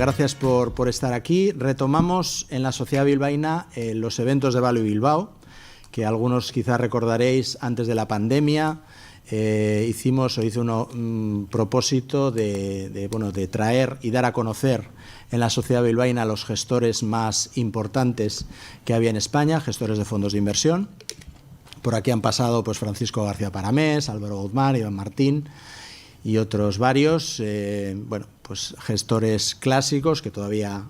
gracias por estar aquí. Retomamos en la Sociedad Bilbaína los eventos de Value Bilbao, que algunos quizás recordaréis antes de la pandemia. Hice un propósito de traer y dar a conocer en la Sociedad Bilbaína a los gestores más importantes que había en España, gestores de fondos de inversión. Por aquí han pasado pues Francisco García Paramés, Álvaro Guzmán, Iván Martín y otros varios, pues gestores clásicos que todavía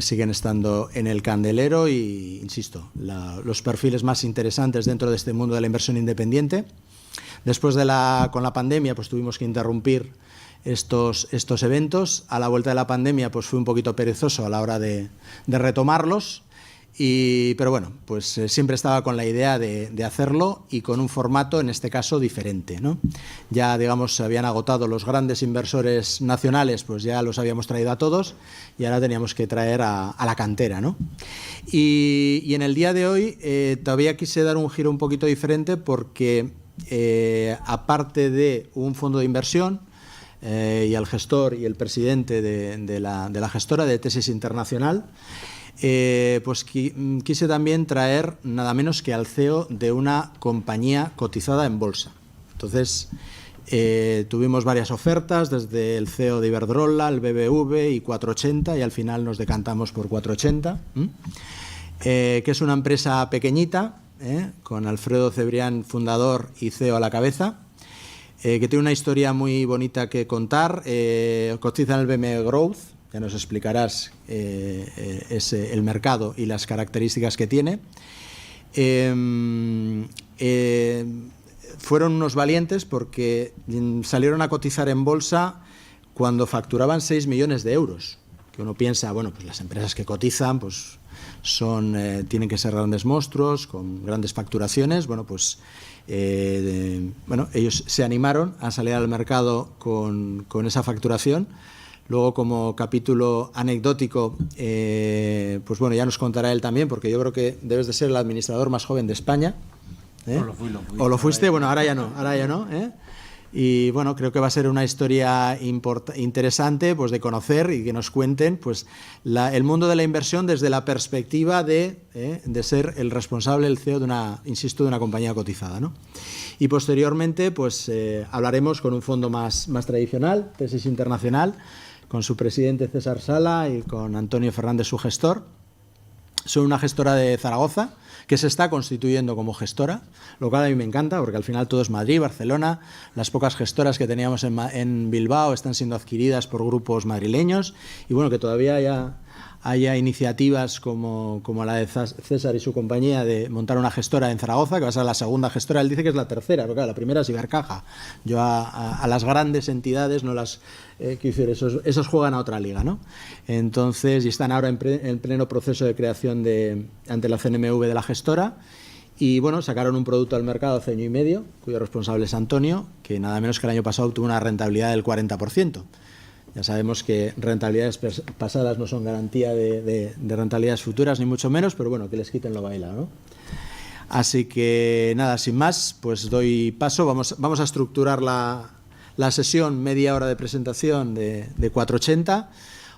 siguen estando en el candelero y, insisto, los perfiles más interesantes dentro de este mundo de la inversión independiente. Después con la pandemia pues tuvimos que interrumpir estos eventos. A la vuelta de la pandemia pues fui un poquito perezoso a la hora de retomarlos. Pero bueno, pues siempre estaba con la idea de hacerlo y con un formato, en este caso, diferente, ¿no? Ya, digamos, se habían agotado los grandes inversores nacionales, pues ya los habíamos traído a todos y ahora teníamos que traer a la cantera, ¿no? Y en el día de hoy todavía quise dar un giro un poquito diferente porque, aparte de un fondo de inversión y al gestor y el presidente de la gestora de Tesis Internacional, pues quise también traer nada menos que al CEO de una compañía cotizada en bolsa. Entonces, tuvimos varias ofertas, desde el CEO de Iberdrola, el BBV y 480, y al final nos decantamos por 480, que es una empresa pequeñita, con Alfredo Cebrián, fundador y CEO a la cabeza, que tiene una historia muy bonita que contar. Cotiza en el BME Growth. Ya nos explicarás el mercado y las características que tiene. Fueron unos valientes porque salieron a cotizar en bolsa cuando facturaban 6 millones de euros. Que uno piensa, bueno, pues las empresas que cotizan pues tienen que ser grandes monstruos, con grandes facturaciones. Bueno, pues ellos se animaron a salir al mercado con esa facturación. Luego, como capítulo anecdótico, pues bueno, ya nos contará él también, porque yo creo que debes de ser el administrador más joven de España. No, lo fui. ¿O lo fuiste? Bueno, ahora ya no. Y bueno, creo que va a ser una historia interesante pues de conocer y que nos cuenten pues el mundo de la inversión desde la perspectiva de ser el responsable, el CEO de una compañía cotizada, ¿no? Y posteriormente pues hablaremos con un fondo más tradicional, Tesis Internacional, con su presidente César Sala y con Antonio Fernández, su gestor. Son una gestora de Zaragoza que se está constituyendo como gestora, lo cual a mí me encanta porque al final todo es Madrid, Barcelona. Las pocas gestoras que teníamos en Bilbao están siendo adquiridas por grupos madrileños y bueno, que todavía haya iniciativas como la de César y su compañía de montar una gestora en Zaragoza, que va a ser la segunda gestora. Él dice que es la tercera, pero claro, la primera es Ibercaja. Yo a las grandes entidades no las... esos juegan a otra liga, ¿no? Entonces, y están ahora en pleno proceso de creación ante la CNMV de la gestora. Y bueno, sacaron un producto al mercado hace año y medio, cuyo responsable es Antonio, que nada menos que el año pasado obtuvo una rentabilidad del 40%. Ya sabemos que rentabilidades pasadas no son garantía de rentabilidades futuras, ni mucho menos, pero bueno, que les quiten lo bailado, ¿no? Así que nada, sin más, pues doy paso. Vamos a estructurar la sesión, media hora de presentación de 480,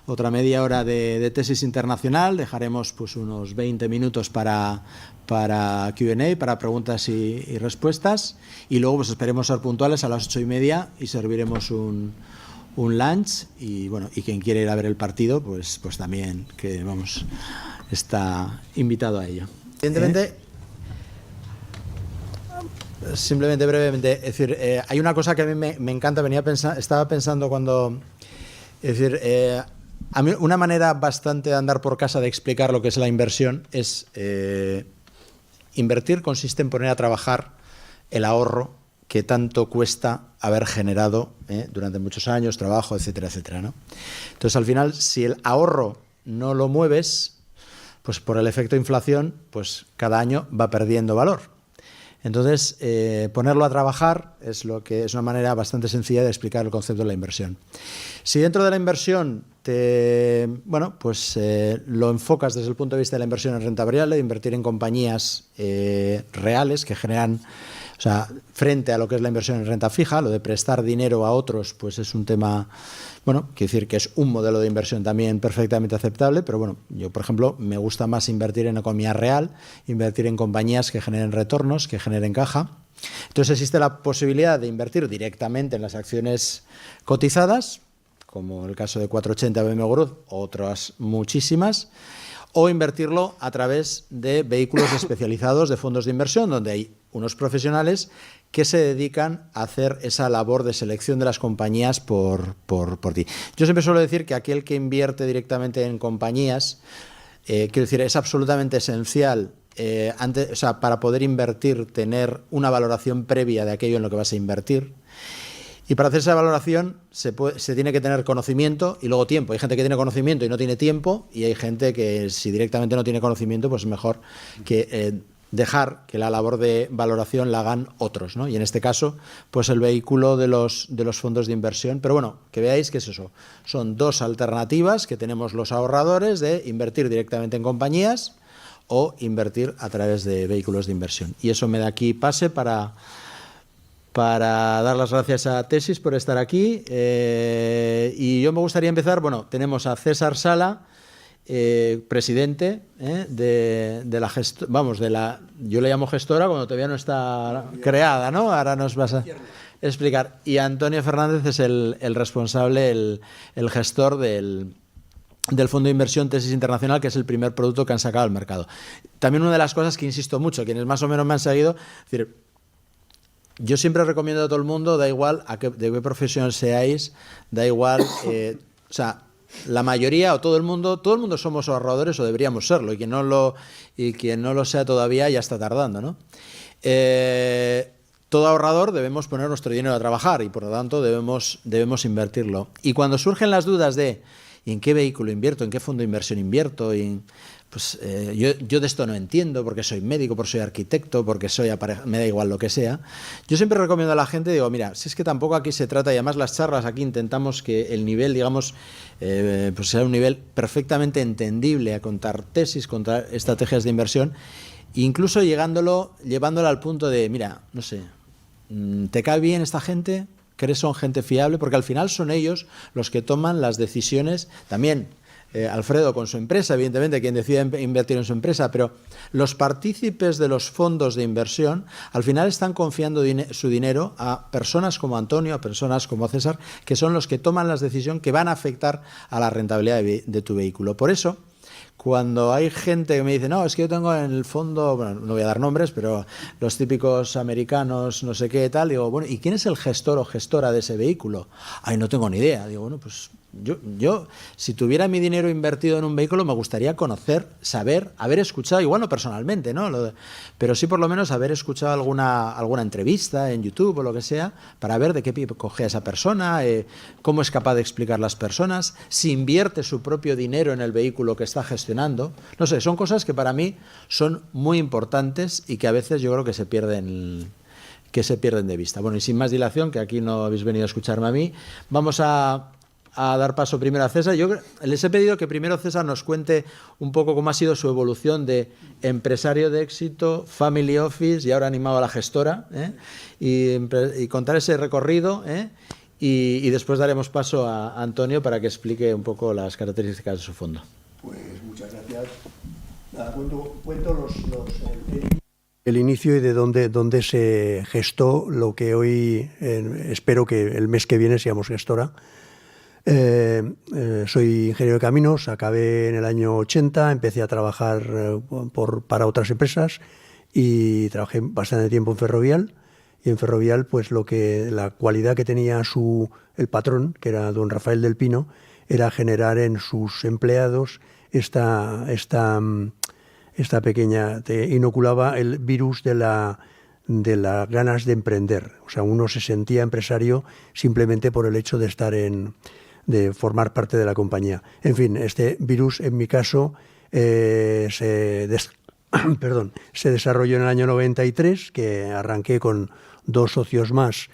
otra media hora de Tesis Internacional. Dejaremos pues unos 20 minutos para Q&A, para preguntas y respuestas, y luego pues esperemos ser puntuales a las 8:30 y serviremos un lunch y bueno, y quien quiere ir a ver el partido pues también que vamos está invitado a ello. Evidentemente, simplemente brevemente, es decir, hay una cosa que a mí me encanta, estaba pensando cuando, es decir, a mí una manera bastante de andar por casa de explicar lo que es la inversión es invertir consiste en poner a trabajar el ahorro que tanto cuesta haber generado durante muchos años, trabajo, etcétera, etcétera, ¿no? Entonces, al final, si el ahorro no lo mueves, pues por el efecto inflación, pues cada año va perdiendo valor. Entonces, ponerlo a trabajar es una manera bastante sencilla de explicar el concepto de la inversión. Si dentro de la inversión lo enfocas desde el punto de vista de la inversión en renta variable, de invertir en compañías reales que generan, o O sea, frente a lo que es la inversión en renta fija, lo de prestar dinero a otros, pues es un tema, bueno, quiero decir que es un modelo de inversión también perfectamente aceptable, pero bueno, yo, por ejemplo, me gusta más invertir en economía real, invertir en compañías que generen retornos, que generen caja. Entonces existe la posibilidad de invertir directamente en las acciones cotizadas, como el caso de 480 BMW Group, otras muchísimas, o invertirlo a través de vehículos especializados de fondos de inversión, donde hay unos profesionales que se dedican a hacer esa labor de selección de las compañías por ti. Yo siempre suelo decir que aquel que invierte directamente en compañías, quiero decir, es absolutamente esencial para poder invertir, tener una valoración previa de aquello en lo que vas a invertir. Y para hacer esa valoración se tiene que tener conocimiento y luego tiempo. Hay gente que tiene conocimiento y no tiene tiempo, y hay gente que si directamente no tiene conocimiento, pues es mejor que dejar que la labor de valoración la hagan otros, ¿no? Y en este caso, pues el vehículo de los fondos de inversión. Pero bueno, que veáis que es eso. Son dos alternativas que tenemos los ahorradores de invertir directamente en compañías o invertir a través de vehículos de inversión. Y eso me da aquí pase para dar las gracias a Tesis por estar aquí. Y yo me gustaría empezar, bueno, tenemos a César Sala, presidente de la gestora, yo le llamo gestora cuando todavía no está creada, ¿no? Ahora nos vas a explicar. Y Antonio Fernández es el responsable, el gestor del fondo de inversión Tesis Internacional, que es el primer producto que han sacado al mercado. También una de las cosas que insisto mucho, quienes más o menos me han seguido, es decir, yo siempre recomiendo a todo el mundo, da igual de qué profesión seáis, da igual, o sea, la mayoría o todo el mundo somos ahorradores o deberíamos serlo, y quien no lo sea todavía ya está tardando, ¿no? Todo ahorrador debemos poner nuestro dinero a trabajar y por lo tanto debemos invertirlo. Y cuando surgen las dudas de ¿y en qué vehículo invierto? ¿En qué fondo de inversión invierto? Pues yo de esto no entiendo, porque soy médico, porque soy arquitecto, porque me da igual lo que sea. Yo siempre recomiendo a la gente, digo, mira, si es que tampoco aquí se trata, y además las charlas aquí intentamos que el nivel, digamos, pues sea un nivel perfectamente entendible a contar tesis, contar estrategias de inversión, incluso llevándolo al punto de, mira, no sé, ¿te cae bien esta gente? ¿Crees son gente fiable? Porque al final son ellos los que toman las decisiones también. Alfredo con su empresa, evidentemente, quien decide invertir en su empresa, pero los partícipes de los fondos de inversión al final están confiando su dinero a personas como Antonio, a personas como César, que son los que toman las decisiones que van a afectar a la rentabilidad de tu vehículo. Por eso, cuando hay gente que me dice, no, es que yo tengo en el fondo, bueno, no voy a dar nombres, pero los típicos americanos, no sé qué, tal, digo, bueno, ¿y quién es el gestor o gestora de ese vehículo? Ay, no tengo ni idea. Digo, bueno, pues yo si tuviera mi dinero invertido en un vehículo, me gustaría conocer, saber, haber escuchado, igual no personalmente, ¿no? Pero sí por lo menos haber escuchado alguna entrevista en YouTube o lo que sea, para ver de qué pie coge esa persona, cómo es capaz de explicar las personas, si invierte su propio dinero en el vehículo que está gestionando. No sé, son cosas que para mí son muy importantes y que a veces yo creo que se pierden de vista. Bueno, y sin más dilación, que aquí no habéis venido a escucharme a mí, vamos a dar paso primero a César. Yo les he pedido que primero César nos cuente un poco cómo ha sido su evolución de empresario de éxito, family office y ahora animado a la gestora, y contar ese recorrido, y después daremos paso a Antonio para que explique un poco las características de su fondo. Pues muchas gracias. Nada, cuento el inicio y de dónde se gestó lo que hoy espero que el mes que viene seamos gestora. Soy ingeniero de caminos, acabé en el año 80, empecé a trabajar para otras empresas y trabajé bastante tiempo en Ferrovial. Y en Ferrovial, pues la cualidad que tenía el patrón, que era don Rafael del Pino, era generar en sus empleados esta pequeña, te inoculaba el virus de las ganas de emprender. O sea, uno se sentía empresario simplemente por el hecho de de formar parte de la compañía. En fin, este virus, en mi caso, se desarrolló en el año 93, que arranqué con 2 socios más,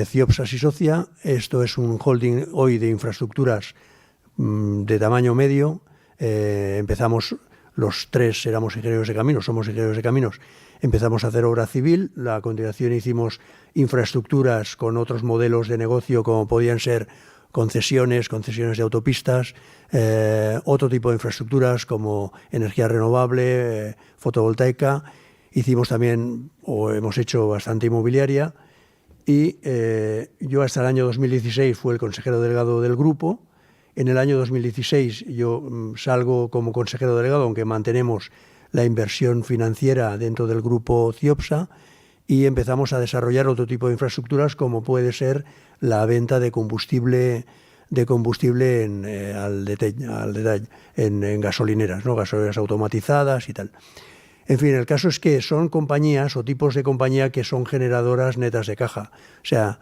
Ciopsas y Socia. Esto es un holding hoy de infraestructuras de tamaño medio. Empezamos los tres éramos ingenieros de caminos, somos ingenieros de caminos, empezamos a hacer obra civil, a continuación hicimos infraestructuras con otros modelos de negocio como podían ser concesiones de autopistas, otro tipo de infraestructuras como energía renovable, fotovoltaica. Hicimos también, o hemos hecho bastante inmobiliaria, y yo hasta el año 2016 fui el consejero delegado del grupo. En el año 2016 yo salgo como consejero delegado, aunque mantenemos la inversión financiera dentro del grupo CIOPSA, y empezamos a desarrollar otro tipo de infraestructuras como puede ser la venta de combustible al detalle, en gasolineras, ¿no? Gasolineras automatizadas y tal. En fin, el caso es que son compañías o tipos de compañía que son generadoras netas de caja. O sea,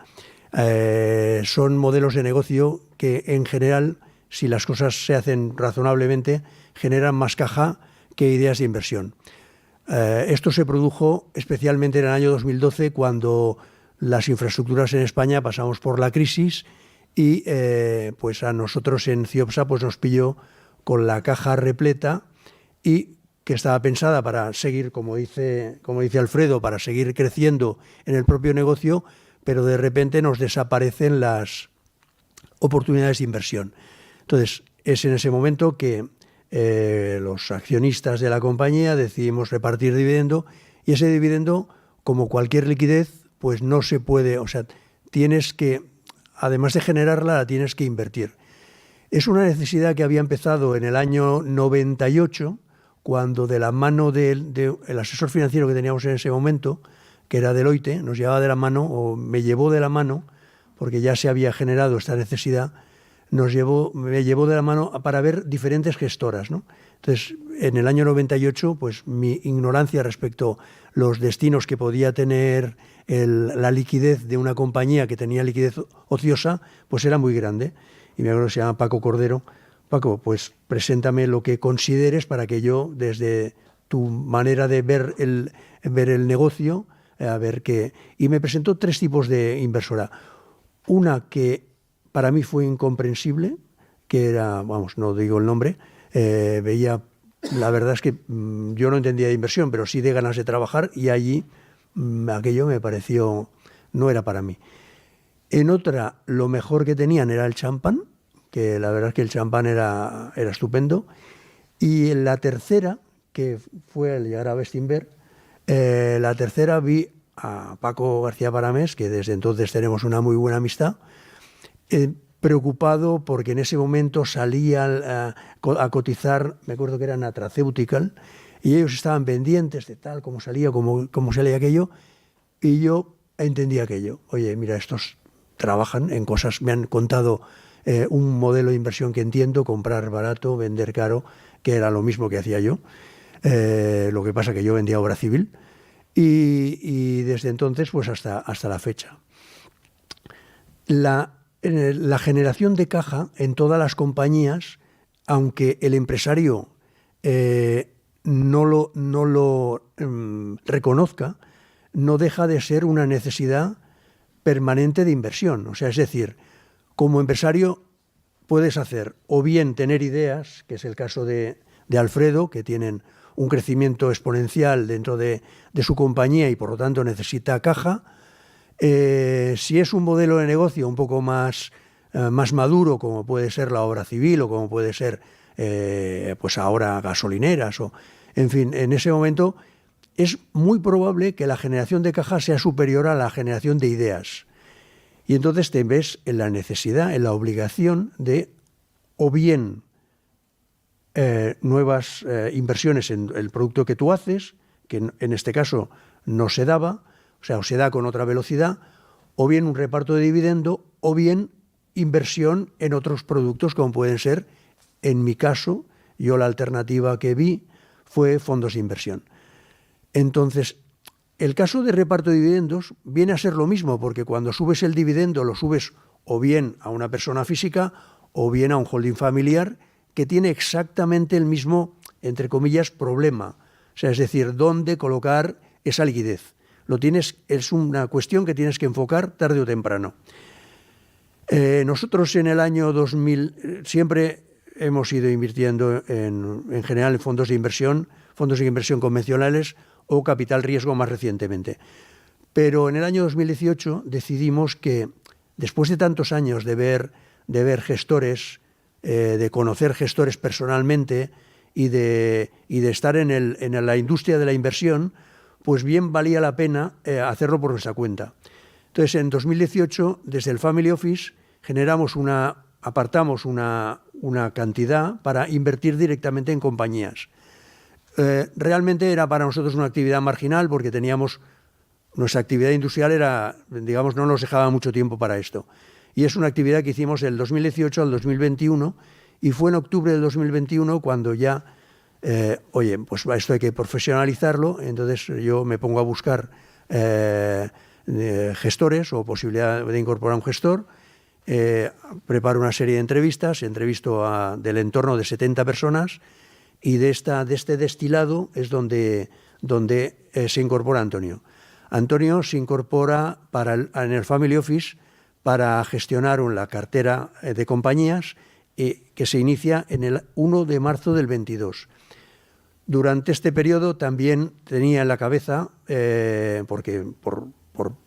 son modelos de negocio que en general, si las cosas se hacen razonablemente, generan más caja que ideas de inversión. Esto se produjo especialmente en el año 2012, cuando las infraestructuras en España pasamos por la crisis y pues a nosotros en CIOPSA pues nos pilló con la caja repleta, y que estaba pensada para seguir, como dice Alfredo, para seguir creciendo en el propio negocio, pero de repente nos desaparecen las oportunidades de inversión. Entonces, es en ese momento que los accionistas de la compañía decidimos repartir dividendo, y ese dividendo, como cualquier liquidez, pues no se puede, o sea, tienes que, además de generarla, la tienes que invertir. Es una necesidad que había empezado en el año 98, cuando de la mano del asesor financiero que teníamos en ese momento, que era Deloitte, nos llevaba de la mano, o me llevó de la mano, porque ya se había generado esta necesidad, me llevó de la mano para ver diferentes gestoras, ¿no? Entonces, en el año 98, pues mi ignorancia respecto a los destinos que podía tener la liquidez de una compañía que tenía liquidez ociosa, pues era muy grande. Y me acuerdo que se llama Paco Cordero. Paco, pues preséntame lo que consideres para que yo, desde tu manera de ver el negocio, a ver qué... Y me presentó tres tipos de inversora. Una que para mí fue incomprensible, que era, vamos, no digo el nombre, veía, la verdad es que yo no entendía de inversión, pero sí de ganas de trabajar, y allí aquello me pareció, no era para mí. En otra, lo mejor que tenían era el champán, que la verdad es que el champán era estupendo. Y en la tercera, que fue al llegar a Bestinver, la tercera vi a Paco García Paramés, que desde entonces tenemos una muy buena amistad, preocupado porque en ese momento salía a cotizar, me acuerdo que era Natraceutical, y ellos estaban pendientes de tal, cómo salía aquello, y yo entendí aquello. Oye, mira, estos trabajan en cosas, me han contado un modelo de inversión que entiendo, comprar barato, vender caro, que era lo mismo que hacía yo. Lo que pasa que yo vendía obra civil, y desde entonces pues hasta la fecha. La generación de caja en todas las compañías, aunque el empresario no lo reconozca, no deja de ser una necesidad permanente de inversión. O sea, es decir, como empresario puedes hacer o bien tener ideas, que es el caso de Alfredo, que tienen un crecimiento exponencial dentro de su compañía y por lo tanto necesita caja. Si es un modelo de negocio un poco más maduro, como puede ser la obra civil o como puede ser pues ahora gasolineras, o en fin, en ese momento es muy probable que la generación de caja sea superior a la generación de ideas. Y entonces te ves en la necesidad, en la obligación de o bien nuevas inversiones en el producto que tú haces, que en este caso no se daba, o sea, o se da con otra velocidad, o bien un reparto de dividendo, o bien inversión en otros productos, como pueden ser, en mi caso, yo la alternativa que vi fue fondos de inversión. Entonces, el caso de reparto de dividendos viene a ser lo mismo, porque cuando subes el dividendo lo subes o bien a una persona física o bien a un holding familiar que tiene exactamente el mismo, entre comillas, problema. O sea, es decir, dónde colocar esa liquidez. Es una cuestión que tienes que enfocar tarde o temprano. Nosotros en el año 2000 siempre hemos ido invirtiendo en general en fondos de inversión convencionales o capital riesgo más recientemente. Pero en el año 2018 decidimos que, después de tantos años de ver gestores, de conocer gestores personalmente y de estar en la industria de la inversión, pues bien valía la pena hacerlo por nuestra cuenta. Entonces, en 2018, desde el Family Office, apartamos una cantidad para invertir directamente en compañías. Realmente era para nosotros una actividad marginal porque nuestra actividad industrial no nos dejaba mucho tiempo para esto. Y es una actividad que hicimos del 2018 al 2021 y fue en octubre del 2021 cuando ya, pues esto hay que profesionalizarlo, entonces yo me pongo a buscar gestores o posibilidad de incorporar un gestor, preparo una serie de entrevistas, entrevisto del entorno de 70 personas y de este destilado es donde se incorpora Antonio. Antonio se incorpora en el Family Office para gestionar la cartera de compañías que se inicia en el 1 de marzo del 22. Durante este periodo también tenía en la cabeza, porque por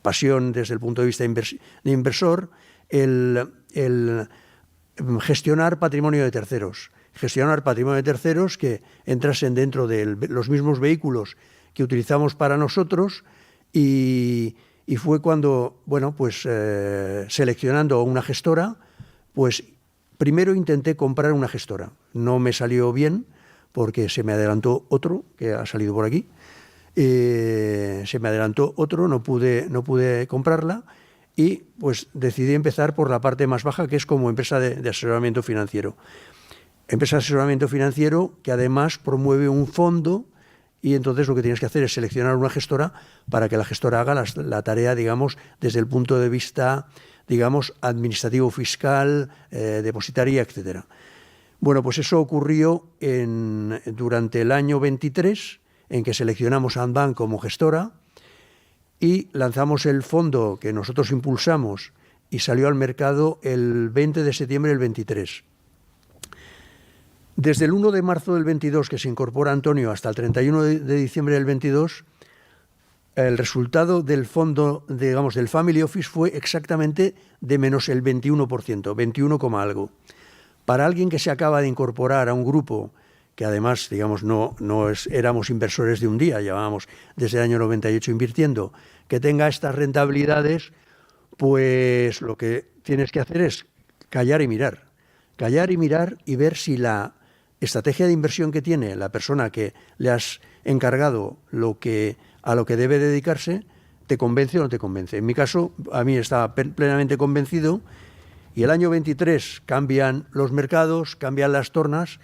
pasión desde el punto de vista de inversor, el gestionar patrimonio de terceros. Gestionar patrimonio de terceros que entrasen dentro de los mismos vehículos que utilizamos para nosotros y fue cuando, seleccionando una gestora, pues primero intenté comprar una gestora. No me salió bien porque se me adelantó otro, que ha salido por aquí. No pude comprarla y pues decidí empezar por la parte más baja, que es como empresa de asesoramiento financiero. Empresa de asesoramiento financiero que además promueve un fondo y entonces lo que tienes que hacer es seleccionar una gestora para que la gestora haga la tarea, digamos, desde el punto de vista, digamos, administrativo, fiscal, depositaria, etcétera. Bueno, pues eso ocurrió durante el año 23, en que seleccionamos a Anbank como gestora y lanzamos el fondo que nosotros impulsamos y salió al mercado el 20 de septiembre del 23. Desde el 1 de marzo del 22, que se incorpora Antonio, hasta el 31 de diciembre del 22, el resultado del fondo, digamos, del Family Office fue exactamente de menos el 21%, 21, algo. Para alguien que se acaba de incorporar a un grupo, que además, digamos, éramos inversores de un día, llevábamos desde el año 98 invirtiendo, que tenga estas rentabilidades, pues lo que tienes que hacer es callar y mirar y ver si la estrategia de inversión que tiene la persona que le has encargado a lo que debe dedicarse, te convence o no te convence. En mi caso, a mí estaba plenamente convencido y el año 23 cambian los mercados, cambian las tornas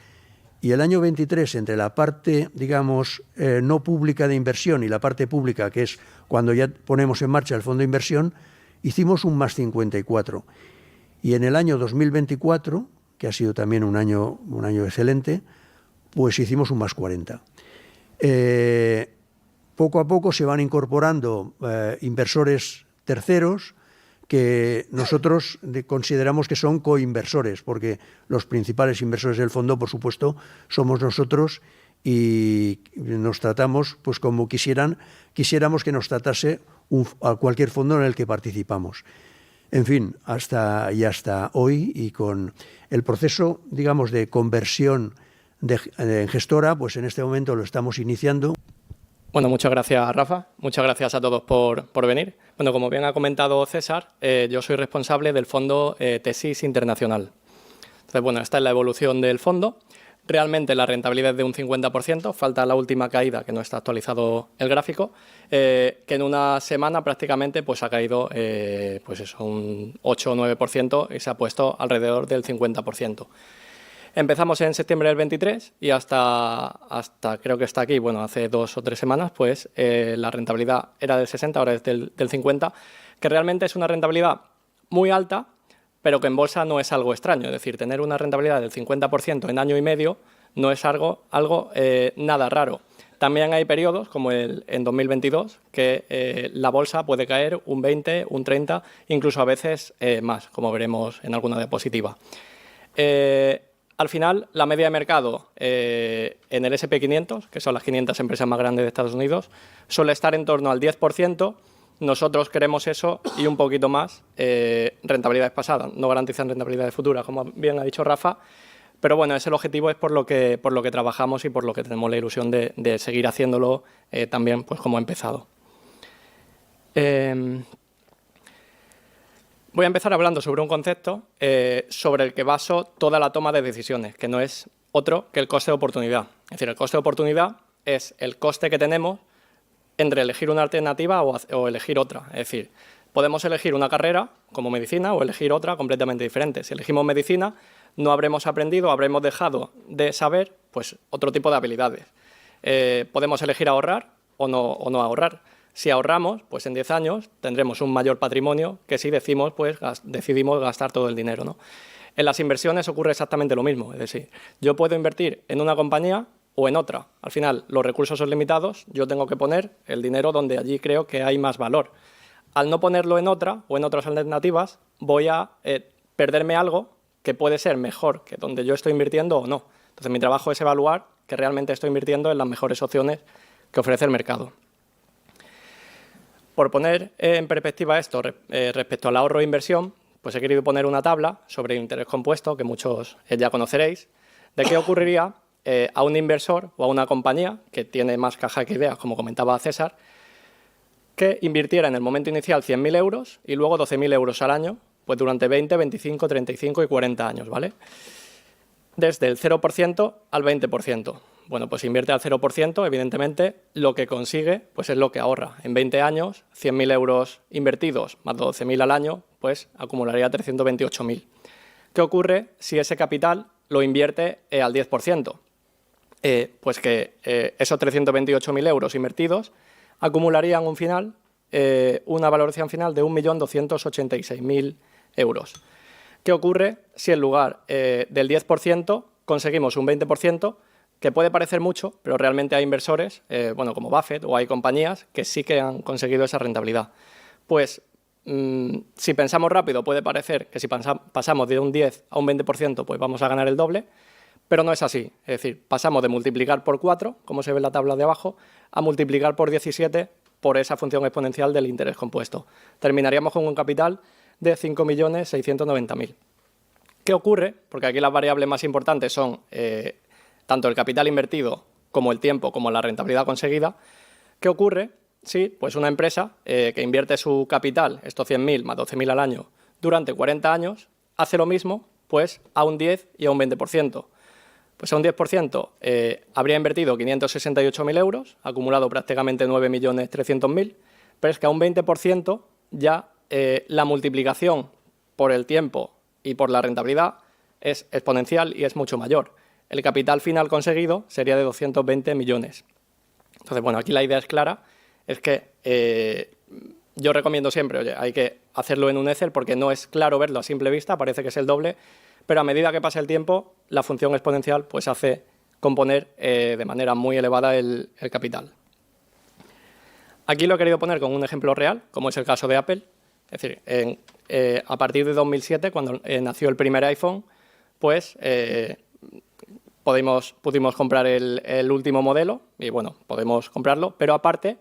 y el año 23 entre la parte, digamos, no pública de inversión y la parte pública, que es cuando ya ponemos en marcha el fondo de inversión, hicimos un más 54. Y en el año 2024, que ha sido también un año excelente, pues hicimos un más 40. Poco a poco se van incorporando inversores terceros que nosotros consideramos que son coinversores, porque los principales inversores del fondo, por supuesto, somos nosotros y nos tratamos pues como quisiéramos que nos tratase a cualquier fondo en el que participamos. En fin, hasta hoy y con el proceso, digamos, de conversión en gestora, pues en este momento lo estamos iniciando. Bueno, muchas gracias, Rafa. Muchas gracias a todos por venir. Bueno, como bien ha comentado César, yo soy responsable del fondo Tesis Internacional. Entonces, bueno, esta es la evolución del fondo. Realmente la rentabilidad es de un 50%, falta la última caída, que no está actualizado el gráfico, que en una semana prácticamente pues ha caído un 8 o 9% y se ha puesto alrededor del 50%. Empezamos en septiembre del 23 y hasta creo que está aquí, bueno, hace 2 o 3 semanas, pues la rentabilidad era del 60, ahora es del 50, que realmente es una rentabilidad muy alta, pero que en bolsa no es algo extraño. Es decir, tener una rentabilidad del 50% en año y medio no es algo nada raro. También hay periodos, como en 2022, que la bolsa puede caer un 20, un 30, incluso a veces más, como veremos en alguna diapositiva. Al final, la media de mercado en el S&P 500, que son las 500 empresas más grandes de Estados Unidos, suele estar en torno al 10%. Nosotros queremos eso y un poquito más. Rentabilidades pasadas no garantizan rentabilidades futuras, como bien ha dicho Rafa, pero bueno, ese es el objetivo, es por lo que trabajamos y por lo que tenemos la ilusión de seguir haciéndolo también, pues como ha empezado. Voy a empezar hablando sobre un concepto sobre el que baso toda la toma de decisiones, que no es otro que el coste de oportunidad. Es decir, el coste de oportunidad es el coste que tenemos entre elegir una alternativa o elegir otra. Es decir, podemos elegir una carrera como medicina o elegir otra completamente diferente. Si elegimos medicina, no habremos aprendido, habremos dejado de saber pues, otro tipo de habilidades. Podemos elegir ahorrar o no ahorrar. Si ahorramos, pues en 10 años tendremos un mayor patrimonio que si decidimos gastar todo el dinero, ¿no? En las inversiones ocurre exactamente lo mismo. Es decir, yo puedo invertir en una compañía o en otra. Al final, los recursos son limitados, yo tengo que poner el dinero donde allí creo que hay más valor. Al no ponerlo en otra o en otras alternativas, voy a perderme algo que puede ser mejor que donde yo estoy invirtiendo o no. Entonces, mi trabajo es evaluar que realmente estoy invirtiendo en las mejores opciones que ofrece el mercado. Por poner en perspectiva esto respecto al ahorro e inversión, pues he querido poner una tabla sobre interés compuesto, que muchos ya conoceréis, de qué ocurriría a un inversor o a una compañía que tiene más caja que ideas, como comentaba César, que invirtiera en el momento inicial 100.000 euros y luego 12.000 euros al año, pues durante 20, 25, 35 y 40 años, ¿vale? Desde el 0% al 20%. Bueno, pues invierte al 0%, evidentemente, lo que consigue pues es lo que ahorra. En 20 años, 100.000 euros invertidos más 12.000 al año, pues acumularía 328.000. ¿Qué ocurre si ese capital lo invierte al 10%? Pues que esos 328.000 euros invertidos acumularían una valoración final de 1.286.000 euros. ¿Qué ocurre si en lugar del 10% conseguimos un 20%, que puede parecer mucho, pero realmente hay inversores, como Buffett, o hay compañías que sí que han conseguido esa rentabilidad? Pues si pensamos rápido puede parecer que si pasamos de un 10 a un 20%, pues vamos a ganar el doble, pero no es así. Es decir, pasamos de multiplicar por 4, como se ve en la tabla de abajo, a multiplicar por 17 por esa función exponencial del interés compuesto. Terminaríamos con un capital de 5.690.000. ¿Qué ocurre? Porque aquí las variables más importantes son tanto el capital invertido como el tiempo, como la rentabilidad conseguida. ¿Qué ocurre si pues una empresa que invierte su capital, estos 100.000 más 12.000 al año, durante 40 años, hace lo mismo pues a un 10 y a un 20%? Pues a un 10% habría invertido 568.000 euros, acumulado prácticamente 9.300.000, pero es que a un 20% ya la multiplicación por el tiempo y por la rentabilidad es exponencial y es mucho mayor. El capital final conseguido sería de 220 millones. Entonces, bueno, aquí la idea es clara, es que yo recomiendo siempre, oye, hay que hacerlo en un Excel porque no es claro verlo a simple vista, parece que es el doble, pero a medida que pasa el tiempo, la función exponencial pues hace componer de manera muy elevada el capital. Aquí lo he querido poner con un ejemplo real, como es el caso de Apple. Es decir, a partir de 2007, cuando nació el primer iPhone, pues pudimos comprar el último modelo y, bueno, podemos comprarlo, pero aparte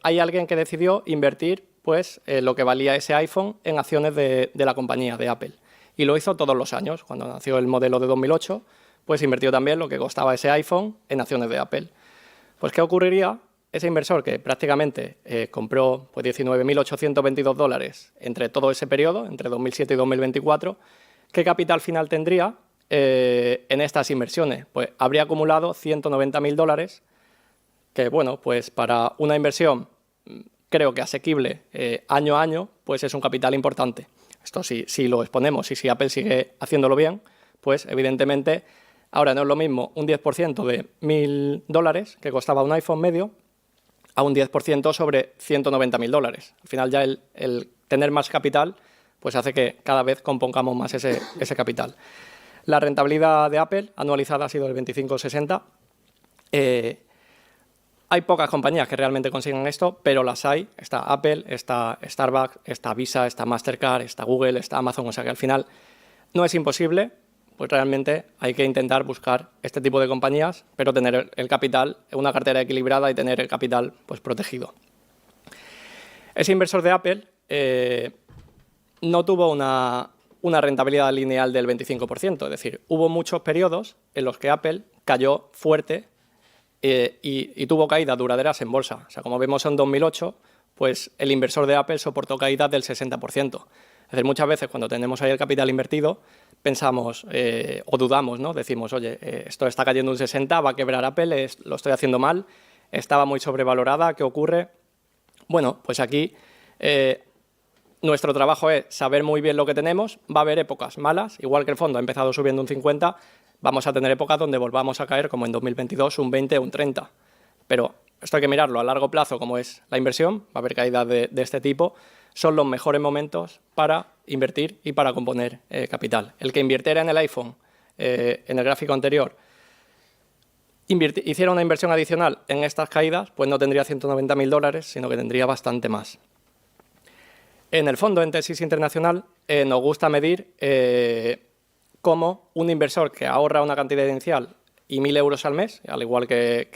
hay alguien que decidió invertir pues, lo que valía ese iPhone en acciones de la compañía, de Apple. Y lo hizo todos los años. Cuando nació el modelo de 2008, pues invirtió también lo que costaba ese iPhone en acciones de Apple. Pues, ¿qué ocurriría? Ese inversor que prácticamente compró pues, $19.822 entre todo ese periodo, entre 2007 y 2024, ¿qué capital final tendría en estas inversiones? Pues habría acumulado $190.000, que bueno, pues para una inversión creo que asequible año a año, pues es un capital importante. Esto si lo exponemos y si Apple sigue haciéndolo bien, pues evidentemente ahora no es lo mismo un 10% de $1.000 que costaba un iPhone medio a un 10% sobre $190.000. Al final ya el tener más capital pues hace que cada vez compongamos más ese capital. La rentabilidad de Apple anualizada ha sido del 25,60. Hay pocas compañías que realmente consiguen esto, pero las hay. Está Apple, está Starbucks, está Visa, está Mastercard, está Google, está Amazon. O sea que al final no es imposible, pues realmente hay que intentar buscar este tipo de compañías, pero tener el capital, una cartera equilibrada y tener el capital pues, protegido. Ese inversor de Apple no tuvo una rentabilidad lineal del 25%, es decir, hubo muchos periodos en los que Apple cayó fuerte y tuvo caídas duraderas en bolsa. O sea, como vemos en 2008, pues el inversor de Apple soportó caídas del 60%. Es decir, muchas veces cuando tenemos ahí el capital invertido, pensamos o dudamos, ¿no? Decimos, oye, esto está cayendo un 60%, va a quebrar Apple, lo estoy haciendo mal, estaba muy sobrevalorada, ¿qué ocurre? Bueno, pues aquí nuestro trabajo es saber muy bien lo que tenemos. Va a haber épocas malas, igual que el fondo ha empezado subiendo un 50%, vamos a tener épocas donde volvamos a caer, como en 2022, un 20 o un 30%. Pero esto hay que mirarlo a largo plazo, como es la inversión, va a haber caídas de este tipo. Son los mejores momentos para invertir y para componer capital. El que invirtiera en el iPhone, en el gráfico anterior, hiciera una inversión adicional en estas caídas, pues no tendría $190.000, sino que tendría bastante más. En el fondo, en Tesis Internacional, nos gusta medir cómo un inversor que ahorra una cantidad inicial y 1.000 euros al mes, al igual que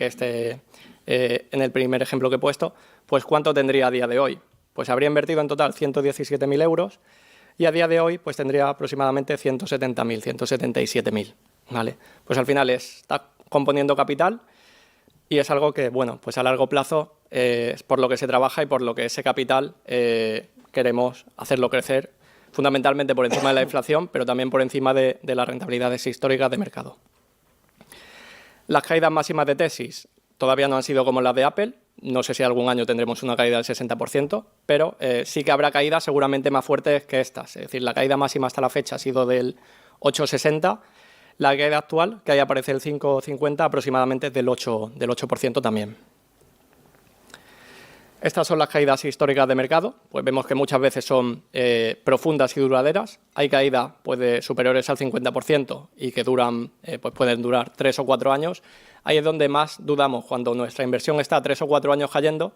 en el primer ejemplo que he puesto, pues ¿cuánto tendría a día de hoy? Pues habría invertido en total 117.000 euros y a día de hoy pues tendría aproximadamente 170.000, 177.000. ¿Vale? Pues al final está componiendo capital y es algo que, bueno, pues a largo plazo es por lo que se trabaja y por lo que ese capital queremos hacerlo crecer, fundamentalmente por encima de la inflación, pero también por encima de las rentabilidades históricas de mercado. Las caídas máximas de Tesis todavía no han sido como las de Apple. No sé si algún año tendremos una caída del 60%, pero sí que habrá caídas seguramente más fuertes que estas. Es decir, la caída máxima hasta la fecha ha sido del 8,60%. La caída actual, que ahí aparece el 5,50, aproximadamente del 8% también. Estas son las caídas históricas de mercado. Pues vemos que muchas veces son profundas y duraderas. Hay caídas pues, superiores al 50% y que pues pueden durar 3 o 4 años. Ahí es donde más dudamos, cuando nuestra inversión está 3 o 4 años cayendo.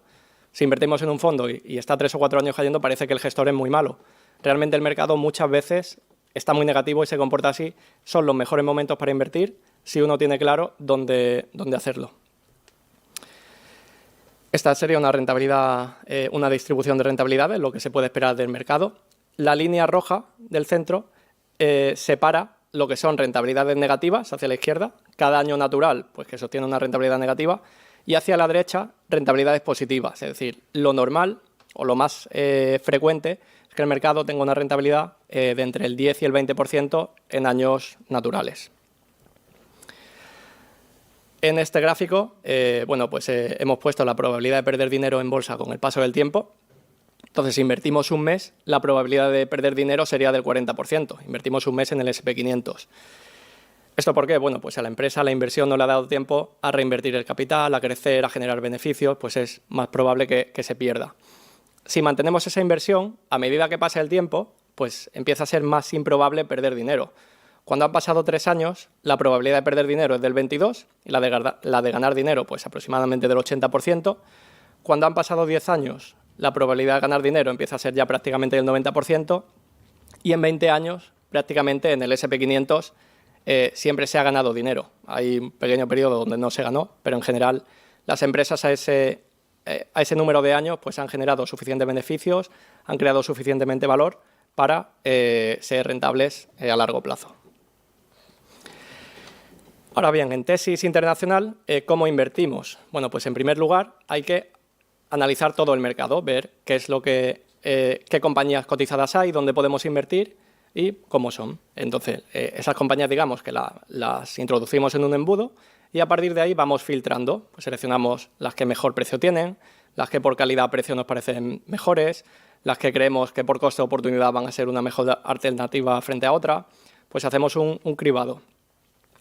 Si invertimos en un fondo y está 3 o 4 años cayendo, parece que el gestor es muy malo. Realmente el mercado muchas veces está muy negativo y se comporta así. Son los mejores momentos para invertir si uno tiene claro dónde hacerlo. Esta sería una rentabilidad, una distribución de rentabilidades, lo que se puede esperar del mercado. La línea roja del centro separa lo que son rentabilidades negativas hacia la izquierda, cada año natural, pues que sostiene una rentabilidad negativa, y hacia la derecha, rentabilidades positivas. Es decir, lo normal o lo más frecuente es que el mercado tenga una rentabilidad de entre el 10 y el 20% en años naturales. En este gráfico, bueno, pues hemos puesto la probabilidad de perder dinero en bolsa con el paso del tiempo. Entonces, si invertimos un mes, la probabilidad de perder dinero sería del 40%. Invertimos un mes en el S&P 500. ¿Esto por qué? Bueno, pues a la empresa la inversión no le ha dado tiempo a reinvertir el capital, a crecer, a generar beneficios, pues es más probable que se pierda. Si mantenemos esa inversión, a medida que pasa el tiempo, pues empieza a ser más improbable perder dinero. Cuando han pasado 3 años, la probabilidad de perder dinero es del 22% y la de ganar dinero pues aproximadamente del 80%. Cuando han pasado 10 años, la probabilidad de ganar dinero empieza a ser ya prácticamente del 90% y en 20 años, prácticamente en el S&P 500, siempre se ha ganado dinero. Hay un pequeño periodo donde no se ganó, pero en general las empresas a ese número de años pues han generado suficientes beneficios, han creado suficientemente valor para ser rentables a largo plazo. Ahora bien, en Tesis Internacional, ¿cómo invertimos? Bueno, pues en primer lugar hay que analizar todo el mercado, ver qué es qué compañías cotizadas hay, dónde podemos invertir y cómo son. Entonces, esas compañías, digamos, que las introducimos en un embudo y a partir de ahí vamos filtrando. Pues seleccionamos las que mejor precio tienen, las que por calidad-precio nos parecen mejores, las que creemos que por coste-oportunidad van a ser una mejor alternativa frente a otra. Pues hacemos un cribado.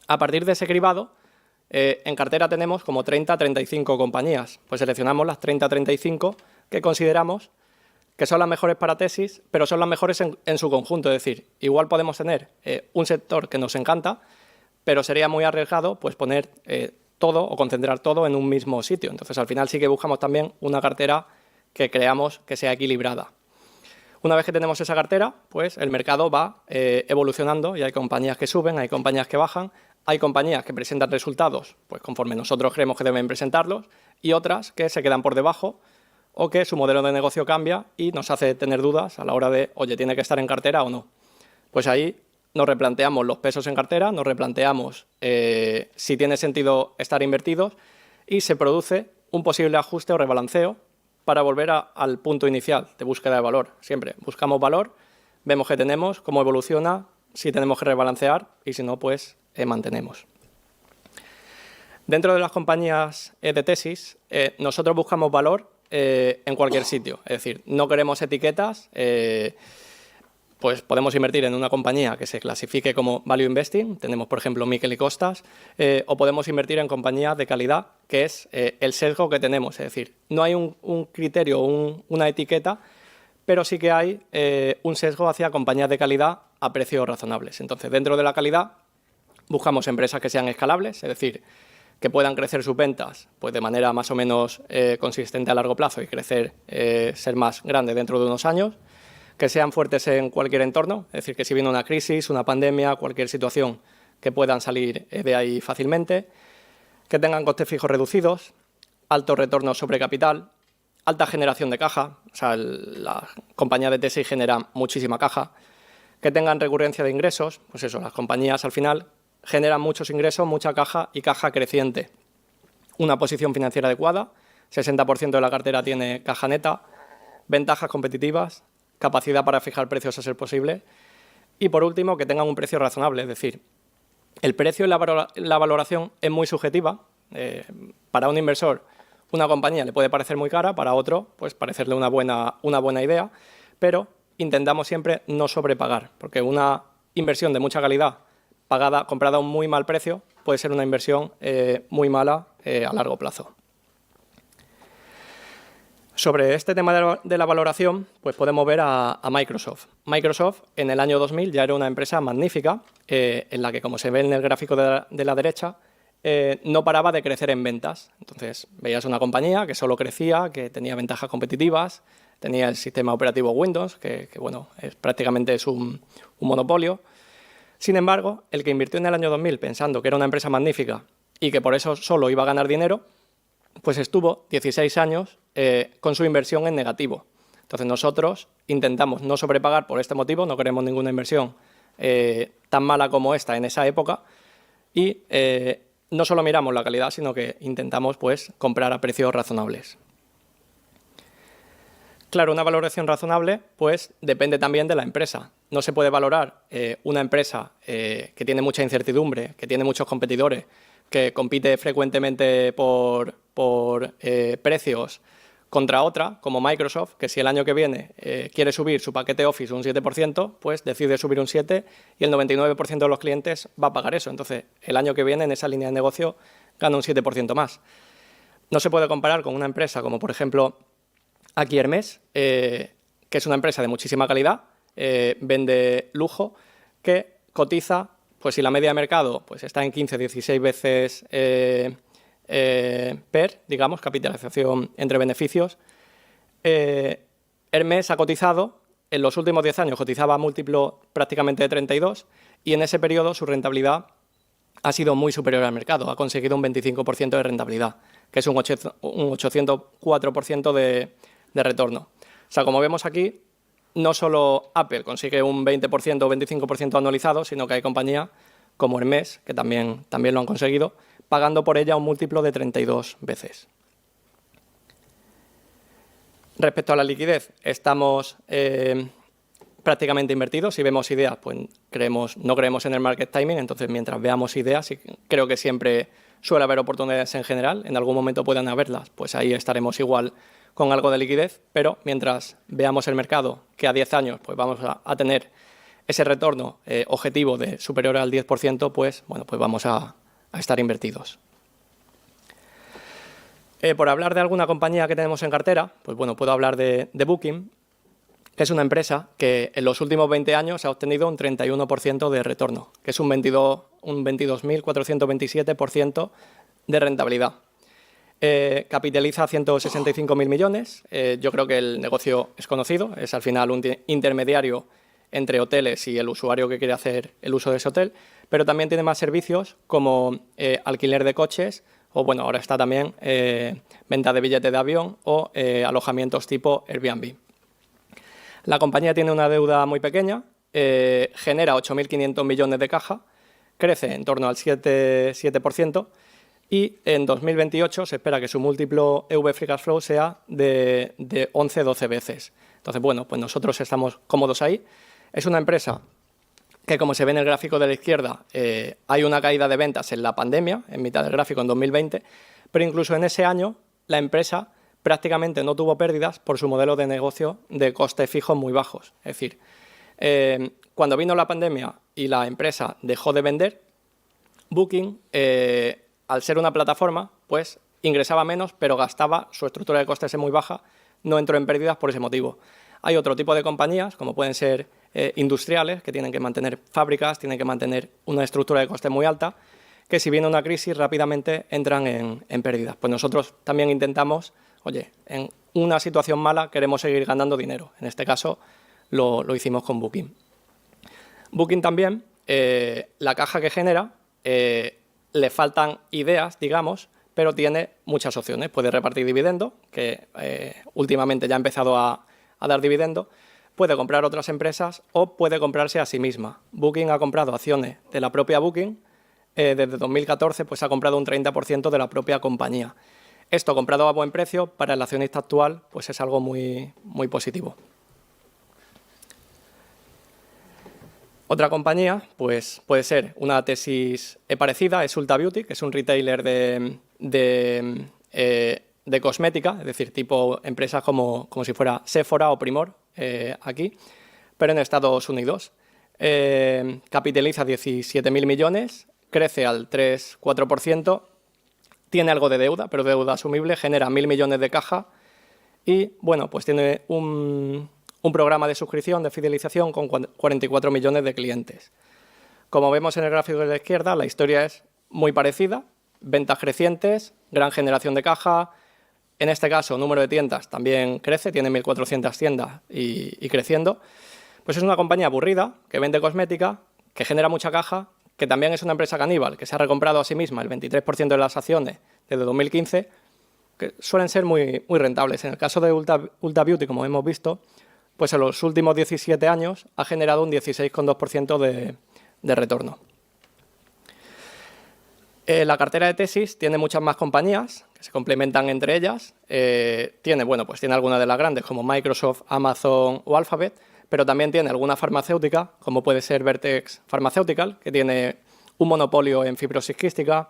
A partir de ese cribado, en cartera tenemos como 30-35 compañías. Pues seleccionamos las 30-35 que consideramos que son las mejores para Tesis, pero son las mejores en su conjunto. Es decir, igual podemos tener un sector que nos encanta, pero sería muy arriesgado pues poner todo o concentrar todo en un mismo sitio. Entonces, al final sí que buscamos también una cartera que creamos que sea equilibrada. Una vez que tenemos esa cartera, pues el mercado va evolucionando y hay compañías que suben, hay compañías que bajan, hay compañías que presentan resultados pues conforme nosotros creemos que deben presentarlos y otras que se quedan por debajo o que su modelo de negocio cambia y nos hace tener dudas a la hora de, oye, ¿tiene que estar en cartera o no? Pues ahí nos replanteamos los pesos en cartera, nos replanteamos si tiene sentido estar invertidos y se produce un posible ajuste o rebalanceo para volver al punto inicial de búsqueda de valor. Siempre buscamos valor, vemos qué tenemos, cómo evoluciona, si tenemos que rebalancear y si no, pues mantenemos. Dentro de las compañías de tesis, nosotros buscamos valor en cualquier sitio. Es decir, no queremos etiquetas, pues podemos invertir en una compañía que se clasifique como Value Investing, tenemos por ejemplo Miquel y Costas, o podemos invertir en compañías de calidad, que es el sesgo que tenemos. Es decir, no hay un criterio, una etiqueta, pero sí que hay un sesgo hacia compañías de calidad a precios razonables. Entonces, dentro de la calidad, buscamos empresas que sean escalables, es decir, que puedan crecer sus ventas pues, de manera más o menos consistente a largo plazo y crecer, ser más grande dentro de unos años, que sean fuertes en cualquier entorno, es decir, que si viene una crisis, una pandemia, cualquier situación, que puedan salir de ahí fácilmente, que tengan costes fijos reducidos, alto retorno sobre capital, alta generación de caja, o sea, las compañías de tesis generan muchísima caja, que tengan recurrencia de ingresos, pues eso, las compañías al final generan muchos ingresos, mucha caja y caja creciente. Una posición financiera adecuada, 60% de la cartera tiene caja neta, ventajas competitivas, capacidad para fijar precios a ser posible y, por último, que tengan un precio razonable. Es decir, el precio y la valoración es muy subjetiva. Para un inversor, una compañía le puede parecer muy cara, para otro, pues parecerle una buena idea, pero intentamos siempre no sobrepagar, porque una inversión de mucha calidad comprada a un muy mal precio puede ser una inversión muy mala a largo plazo. Sobre este tema de la valoración, pues podemos ver a Microsoft. Microsoft en el año 2000 ya era una empresa magnífica, en la que, como se ve en el gráfico de la derecha, no paraba de crecer en ventas. Entonces, veías una compañía que solo crecía, que tenía ventajas competitivas, tenía el sistema operativo Windows, que bueno, prácticamente es un monopolio. Sin embargo, el que invirtió en el año 2000 pensando que era una empresa magnífica y que por eso solo iba a ganar dinero, pues estuvo 16 años con su inversión en negativo. Entonces nosotros intentamos no sobrepagar por este motivo, no queremos ninguna inversión tan mala como esta en esa época y no solo miramos la calidad, sino que intentamos pues, comprar a precios razonables. Claro, una valoración razonable pues, depende también de la empresa. No se puede valorar una empresa que tiene mucha incertidumbre, que tiene muchos competidores, que compite frecuentemente por precios contra otra, como Microsoft, que si el año que viene quiere subir su paquete Office un 7%, pues decide subir un 7% y el 99% de los clientes va a pagar eso. Entonces, el año que viene en esa línea de negocio gana un 7% más. No se puede comparar con una empresa como, por ejemplo, aquí Hermès, que es una empresa de muchísima calidad, vende lujo, que cotiza, pues si la media de mercado pues, está en 15-16 veces digamos, capitalización entre beneficios, Hermès ha cotizado, en los últimos 10 años cotizaba a múltiplo prácticamente de 32 y en ese periodo su rentabilidad ha sido muy superior al mercado, ha conseguido un 25% de rentabilidad, que es un 804% de retorno. O sea, como vemos aquí, no solo Apple consigue un 20% o 25% anualizado, sino que hay compañías como Hermès, que también lo han conseguido, pagando por ella un múltiplo de 32 veces. Respecto a la liquidez, estamos prácticamente invertidos. Si vemos ideas, pues no creemos en el market timing, entonces mientras veamos ideas, y creo que siempre suele haber oportunidades en general, en algún momento puedan haberlas, pues ahí estaremos igual con algo de liquidez, pero mientras veamos el mercado, que a 10 años pues vamos a tener ese retorno objetivo de superior al 10%, pues, bueno, pues vamos a estar invertidos. Por hablar de alguna compañía que tenemos en cartera, pues bueno, puedo hablar de Booking, que es una empresa que en los últimos 20 años ha obtenido un 31% de retorno, que es un 22.427% de rentabilidad. Capitaliza 165.000 millones. Yo creo que el negocio es conocido, es al final un intermediario entre hoteles y el usuario que quiere hacer el uso de ese hotel, pero también tiene más servicios como alquiler de coches o, bueno, ahora está también venta de billetes de avión o alojamientos tipo Airbnb. La compañía tiene una deuda muy pequeña, genera 8.500 millones de caja, crece en torno al 7%, y en 2028 se espera que su múltiplo EV Free Cash Flow sea de 11-12 veces. Entonces, bueno, pues nosotros estamos cómodos ahí. Es una empresa que, como se ve en el gráfico de la izquierda, hay una caída de ventas en la pandemia, en mitad del gráfico en 2020, pero incluso en ese año la empresa prácticamente no tuvo pérdidas por su modelo de negocio de costes fijos muy bajos. Es decir, cuando vino la pandemia y la empresa dejó de vender, Booking, al ser una plataforma, pues ingresaba menos, pero gastaba, su estructura de costes es muy baja, no entró en pérdidas por ese motivo. Hay otro tipo de compañías, como pueden ser industriales, que tienen que mantener fábricas, tienen que mantener una estructura de costes muy alta, que si viene una crisis rápidamente entran en pérdidas. Pues nosotros también intentamos, oye, en una situación mala queremos seguir ganando dinero. En este caso lo hicimos con Booking. Booking también, la caja que genera, le faltan ideas, digamos, pero tiene muchas opciones. Puede repartir dividendos, que últimamente ya ha empezado a dar dividendos, puede comprar otras empresas o puede comprarse a sí misma. Booking ha comprado acciones de la propia Booking, desde 2014 pues ha comprado un 30% de la propia compañía. Esto, comprado a buen precio, para el accionista actual pues es algo muy, muy positivo. Otra compañía pues puede ser una tesis parecida, es Ulta Beauty, que es un retailer de cosmética, es decir, tipo empresas como si fuera Sephora o Primor aquí, pero en Estados Unidos. Capitaliza 17.000 millones, crece al 3-4%, tiene algo de deuda, pero deuda asumible, genera 1.000 millones de caja y, bueno, pues tiene un programa de suscripción, de fidelización con 44 millones de clientes. Como vemos en el gráfico de la izquierda, la historia es muy parecida, ventas crecientes, gran generación de caja. En este caso, número de tiendas también crece, tiene 1.400 tiendas y creciendo. Pues es una compañía aburrida, que vende cosmética, que genera mucha caja, que también es una empresa caníbal, que se ha recomprado a sí misma el 23% de las acciones desde 2015, que suelen ser muy, muy rentables. En el caso de Ulta Beauty, como hemos visto, pues en los últimos 17 años ha generado un 16,2% de retorno. La cartera de tesis tiene muchas más compañías que se complementan entre ellas. Tiene algunas de las grandes como Microsoft, Amazon o Alphabet, pero también tiene alguna farmacéutica, como puede ser Vertex Pharmaceutical, que tiene un monopolio en fibrosis quística,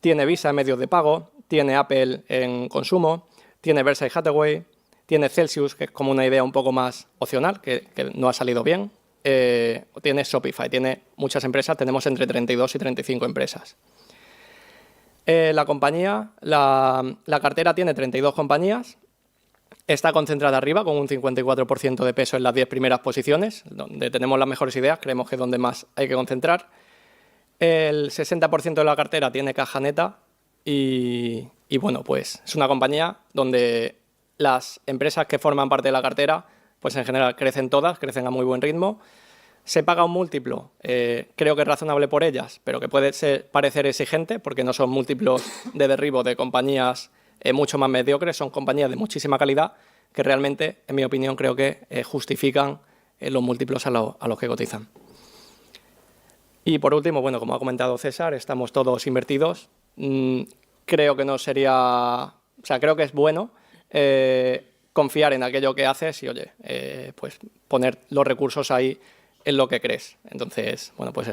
tiene Visa en medios de pago, tiene Apple en consumo, tiene Berkshire Hathaway, tiene Celsius, que es como una idea un poco más opcional, que no ha salido bien, tiene Shopify, tiene muchas empresas, tenemos entre 32 y 35 empresas. La compañía, la cartera tiene 32 compañías, está concentrada arriba con un 54% de peso en las 10 primeras posiciones, donde tenemos las mejores ideas, creemos que es donde más hay que concentrar. El 60% de la cartera tiene caja neta y bueno, pues es una compañía donde las empresas que forman parte de la cartera, pues en general crecen todas, crecen a muy buen ritmo. Se paga un múltiplo, creo que es razonable por ellas, pero que puede parecer exigente porque no son múltiplos de derribo de compañías mucho más mediocres, son compañías de muchísima calidad que realmente, en mi opinión, creo que justifican los múltiplos a los que cotizan. Y por último, bueno, como ha comentado César, estamos todos invertidos. Creo que no sería, creo que es bueno confiar en aquello que haces y, oye, pues poner los recursos ahí en lo que crees. Entonces, bueno, pues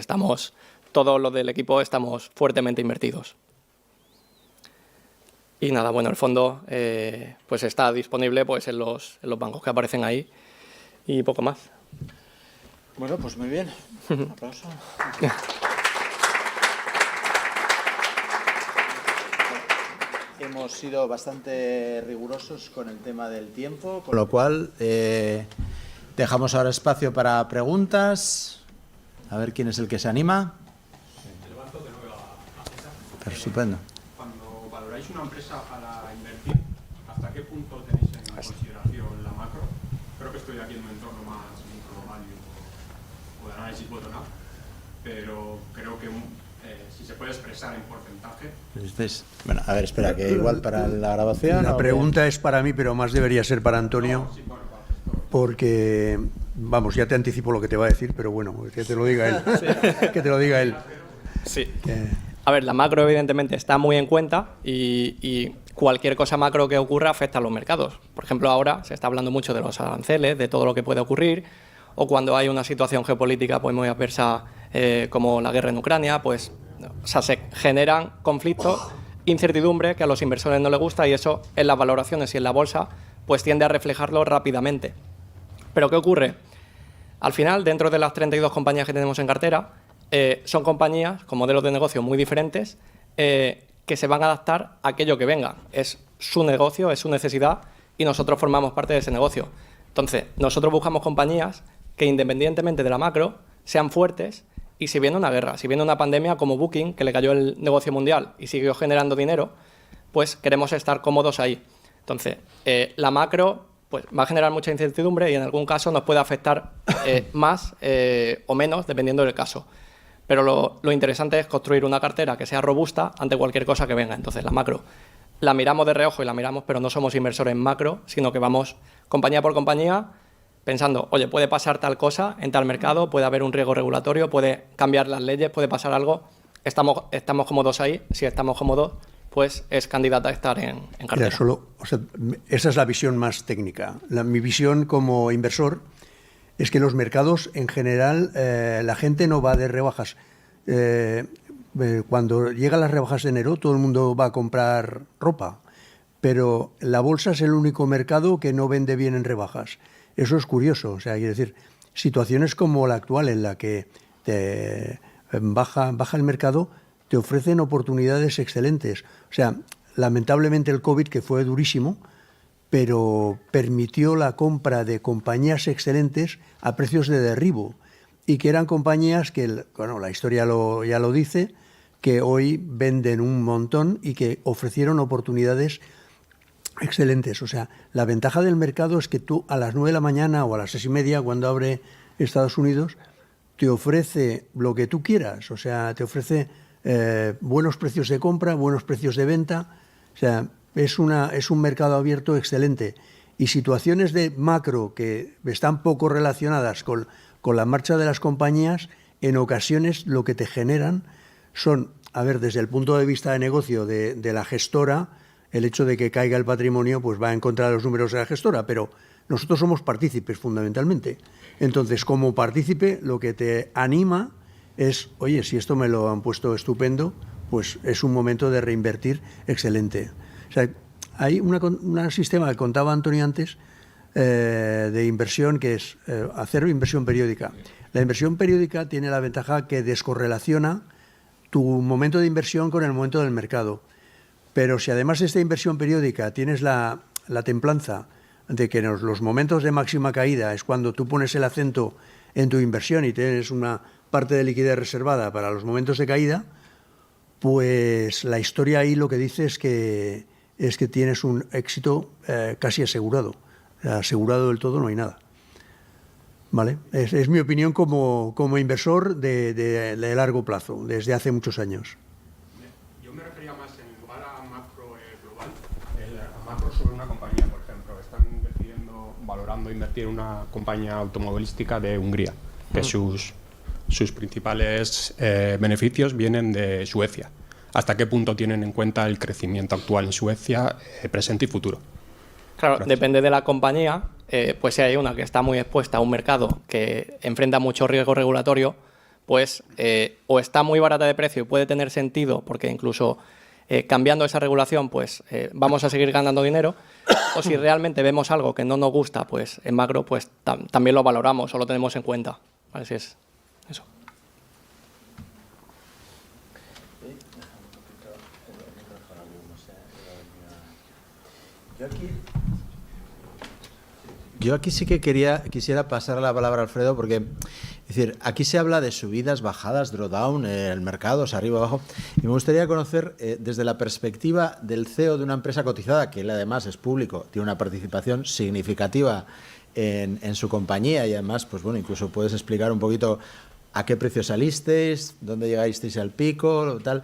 todos los del equipo estamos fuertemente invertidos. Y nada, bueno, el fondo pues está disponible pues en los bancos que aparecen ahí y poco más. Bueno, pues muy bien. Un aplauso. Hemos sido bastante rigurosos con el tema del tiempo, con lo cual dejamos ahora espacio para preguntas. A ver quién es el que se anima. Te levanto de nuevo a César. Estupendo. Cuando valoráis una empresa para invertir, ¿hasta qué punto tenéis en consideración la macro? Creo que estoy aquí en un entorno más micro o de análisis bottom-up, pero creo que si se puede expresar en porcentaje. Bueno, a ver, espera, que igual para la grabación... La pregunta es para mí, pero más debería ser para Antonio, porque, vamos, ya te anticipo lo que te va a decir, pero bueno, que te lo diga él. Que te lo diga él. Sí. A ver, la macro evidentemente está muy en cuenta y cualquier cosa macro que ocurra afecta a los mercados. Por ejemplo, ahora se está hablando mucho de los aranceles, de todo lo que puede ocurrir, o cuando hay una situación geopolítica pues muy adversa como la guerra en Ucrania, pues o sea, se generan conflictos, incertidumbre que a los inversores no les gusta y eso en las valoraciones y en la bolsa pues tiende a reflejarlo rápidamente. ¿Pero qué ocurre? Al final, dentro de las 32 compañías que tenemos en cartera, son compañías con modelos de negocio muy diferentes que se van a adaptar a aquello que venga. Es su negocio, es su necesidad y nosotros formamos parte de ese negocio. Entonces, nosotros buscamos compañías que independientemente de la macro sean fuertes y si viene una guerra, si viene una pandemia como Booking, que le cayó el negocio mundial y siguió generando dinero, pues queremos estar cómodos ahí. Entonces, la macro pues va a generar mucha incertidumbre y en algún caso nos puede afectar más o menos, dependiendo del caso. Pero lo interesante es construir una cartera que sea robusta ante cualquier cosa que venga. Entonces, la macro la miramos de reojo y la miramos, pero no somos inversores en macro, sino que vamos compañía por compañía pensando, oye, puede pasar tal cosa en tal mercado, puede haber un riesgo regulatorio, puede cambiar las leyes, puede pasar algo. Estamos cómodos ahí. Si estamos cómodos, pues es candidata a estar en cartera. Mira, esa es la visión más técnica. Mi visión como inversor es que los mercados, en general, la gente no va de rebajas. Cuando llegan las rebajas de enero, todo el mundo va a comprar ropa, pero la bolsa es el único mercado que no vende bien en rebajas. Eso es curioso. O sea, quiere decir, situaciones como la actual, en la que baja el mercado, te ofrecen oportunidades excelentes. O sea, lamentablemente el COVID, que fue durísimo, pero permitió la compra de compañías excelentes a precios de derribo y que eran compañías que, bueno, la historia ya lo dice, que hoy venden un montón y que ofrecieron oportunidades excelentes. O sea, la ventaja del mercado es que tú a las 9 de la mañana o a las 6:30, cuando abre Estados Unidos, te ofrece lo que tú quieras. O sea, te ofrece buenos precios de compra, buenos precios de venta. O sea, es un mercado abierto excelente. Y situaciones de macro que están poco relacionadas con la marcha de las compañías, en ocasiones lo que te generan son, a ver, desde el punto de vista de negocio de la gestora, el hecho de que caiga el patrimonio pues va en contra de los números de la gestora, pero nosotros somos partícipes fundamentalmente. Entonces, como partícipe, lo que te anima es, oye, si esto me lo han puesto estupendo, pues es un momento de reinvertir excelente. O sea, hay un sistema que contaba Antonio antes de inversión, que es hacer inversión periódica. La inversión periódica tiene la ventaja que descorrelaciona tu momento de inversión con el momento del mercado. Pero si además de esta inversión periódica tienes la templanza de que en los momentos de máxima caída es cuando tú pones el acento en tu inversión y tienes una parte de liquidez reservada para los momentos de caída, pues la historia ahí lo que dice es que tienes un éxito casi asegurado. Asegurado del todo no hay nada. ¿Vale? Es mi opinión como inversor de largo plazo, desde hace muchos años. Yo me refería más en lugar a macro global, a macro sobre una compañía, por ejemplo. Están valorando invertir en una compañía automovilística de Hungría, que sus principales beneficios vienen de Suecia. ¿Hasta qué punto tienen en cuenta el crecimiento actual en Suecia, presente y futuro? Claro, Gracias. depende de la compañía. Pues si hay una que está muy expuesta a un mercado que enfrenta mucho riesgo regulatorio, pues o está muy barata de precio y puede tener sentido, porque incluso cambiando esa regulación, pues vamos a seguir ganando dinero, o si realmente vemos algo que no nos gusta, pues en macro, pues también lo valoramos o lo tenemos en cuenta. Así es eso. Yo aquí sí que quisiera pasar la palabra a Alfredo, porque Es decir, aquí se habla de subidas, bajadas, drawdown, el mercado, o sea, arriba, abajo. Y me gustaría conocer, desde la perspectiva del CEO de una empresa cotizada, que él además es público, tiene una participación significativa en su compañía y además, pues bueno, incluso puedes explicar un poquito a qué precio salisteis, dónde llegasteis al pico, tal.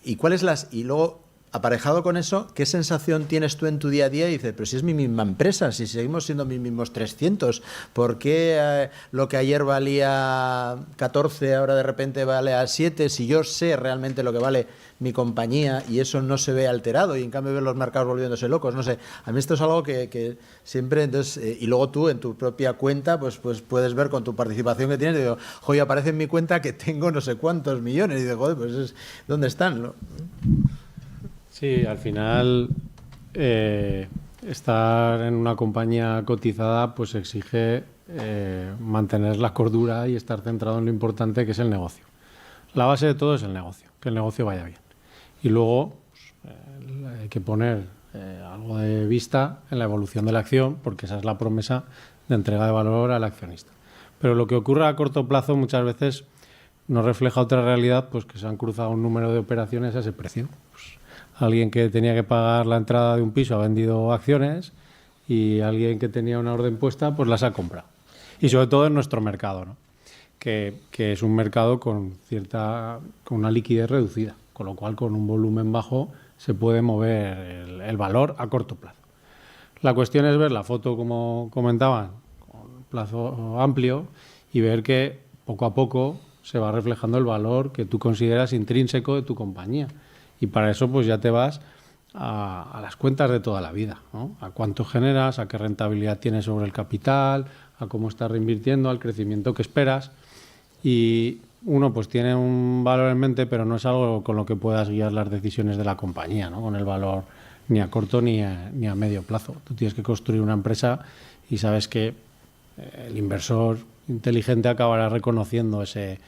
Y cuáles y luego, aparejado con eso, ¿qué sensación tienes tú en tu día a día? Y dices, pero si es mi misma empresa, si seguimos siendo mis mismos 300, ¿por qué lo que ayer valía 14 ahora de repente vale a 7? Si yo sé realmente lo que vale mi compañía y eso no se ve alterado y en cambio veo los mercados volviéndose locos, no sé. A mí esto es algo que siempre, entonces, y luego tú en tu propia cuenta, pues puedes ver con tu participación que tienes, y digo, joder, aparece en mi cuenta que tengo no sé cuántos millones, y digo, joder, pues ¿dónde están? ¿No? Sí, al final estar en una compañía cotizada pues exige mantener la cordura y estar centrado en lo importante que es el negocio. La base de todo es el negocio, que el negocio vaya bien. Y luego pues, hay que poner algo de vista en la evolución de la acción, porque esa es la promesa de entrega de valor al accionista. Pero lo que ocurre a corto plazo muchas veces nos refleja otra realidad, pues que se han cruzado un número de operaciones a ese precio. Pues, alguien que tenía que pagar la entrada de un piso ha vendido acciones y alguien que tenía una orden puesta pues las ha comprado. Y sobre todo en nuestro mercado, ¿no? que es un mercado con una liquidez reducida, con lo cual con un volumen bajo se puede mover el valor a corto plazo. La cuestión es ver la foto, como comentaban, con plazo amplio y ver que poco a poco se va reflejando el valor que tú consideras intrínseco de tu compañía. Y para eso pues ya te vas a las cuentas de toda la vida, ¿no? A cuánto generas, a qué rentabilidad tienes sobre el capital, a cómo estás reinvirtiendo, al crecimiento que esperas. Y uno pues tiene un valor en mente, pero no es algo con lo que puedas guiar las decisiones de la compañía, ¿no? Con el valor ni a corto ni a medio plazo. Tú tienes que construir una empresa y sabes que el inversor inteligente acabará reconociendo ese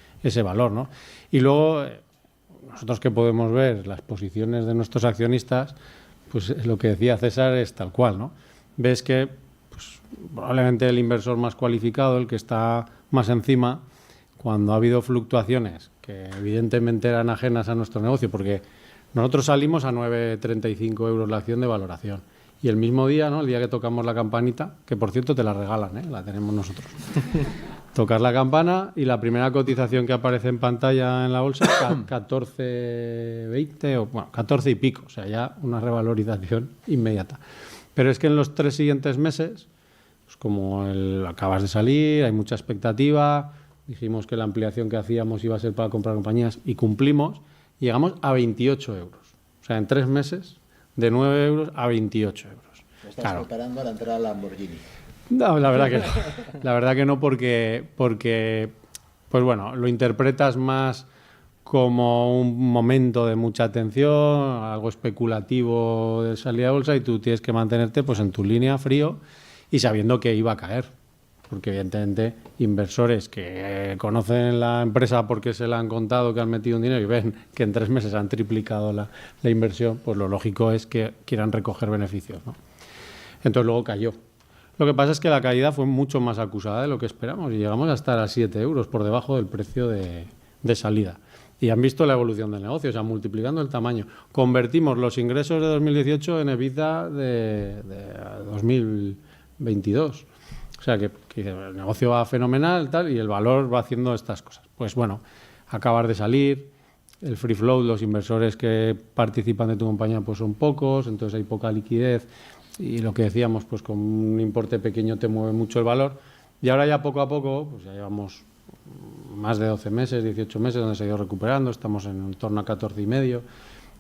valor, ¿no? Y luego nosotros que podemos ver las posiciones de nuestros accionistas, pues lo que decía César es tal cual, ¿no? Ves que pues, probablemente el inversor más cualificado, el que está más encima, cuando ha habido fluctuaciones que evidentemente eran ajenas a nuestro negocio, porque nosotros salimos a 9,35 euros la acción de valoración. Y el mismo día, ¿no? El día que tocamos la campanita, que por cierto te la regalan, ¿eh? La tenemos nosotros. Tocas la campana y la primera cotización que aparece en pantalla en la bolsa, 14,20 o bueno, 14 y pico, o sea, ya una revalorización inmediata. Pero es que en los 3 siguientes meses, pues como acabas de salir, hay mucha expectativa, dijimos que la ampliación que hacíamos iba a ser para comprar compañías y cumplimos, y llegamos a 28 euros. O sea, en 3 meses, de 9 euros a 28 euros. Estás preparando la entrada a Lamborghini. No, la verdad que no. La verdad que no porque pues bueno, lo interpretas más como un momento de mucha atención, algo especulativo de salida de bolsa y tú tienes que mantenerte pues en tu línea frío y sabiendo que iba a caer. Porque evidentemente inversores que conocen la empresa porque se la han contado, que han metido un dinero y ven que en 3 meses han triplicado la inversión, pues lo lógico es que quieran recoger beneficios, ¿no? Entonces luego cayó. Lo que pasa es que la caída fue mucho más acusada de lo que esperamos y llegamos a estar a 7 euros por debajo del precio de salida. Y han visto la evolución del negocio, o sea, multiplicando el tamaño. Convertimos los ingresos de 2018 en EBITDA de 2022. O sea, que el negocio va fenomenal tal, y el valor va haciendo estas cosas. Pues bueno, acabas de salir, el free float, los inversores que participan de tu compañía pues son pocos, entonces hay poca liquidez y lo que decíamos, pues con un importe pequeño te mueve mucho el valor. Y ahora ya poco a poco, pues ya llevamos más de 12 meses, 18 meses donde se ha ido recuperando, estamos en torno a 14 y medio.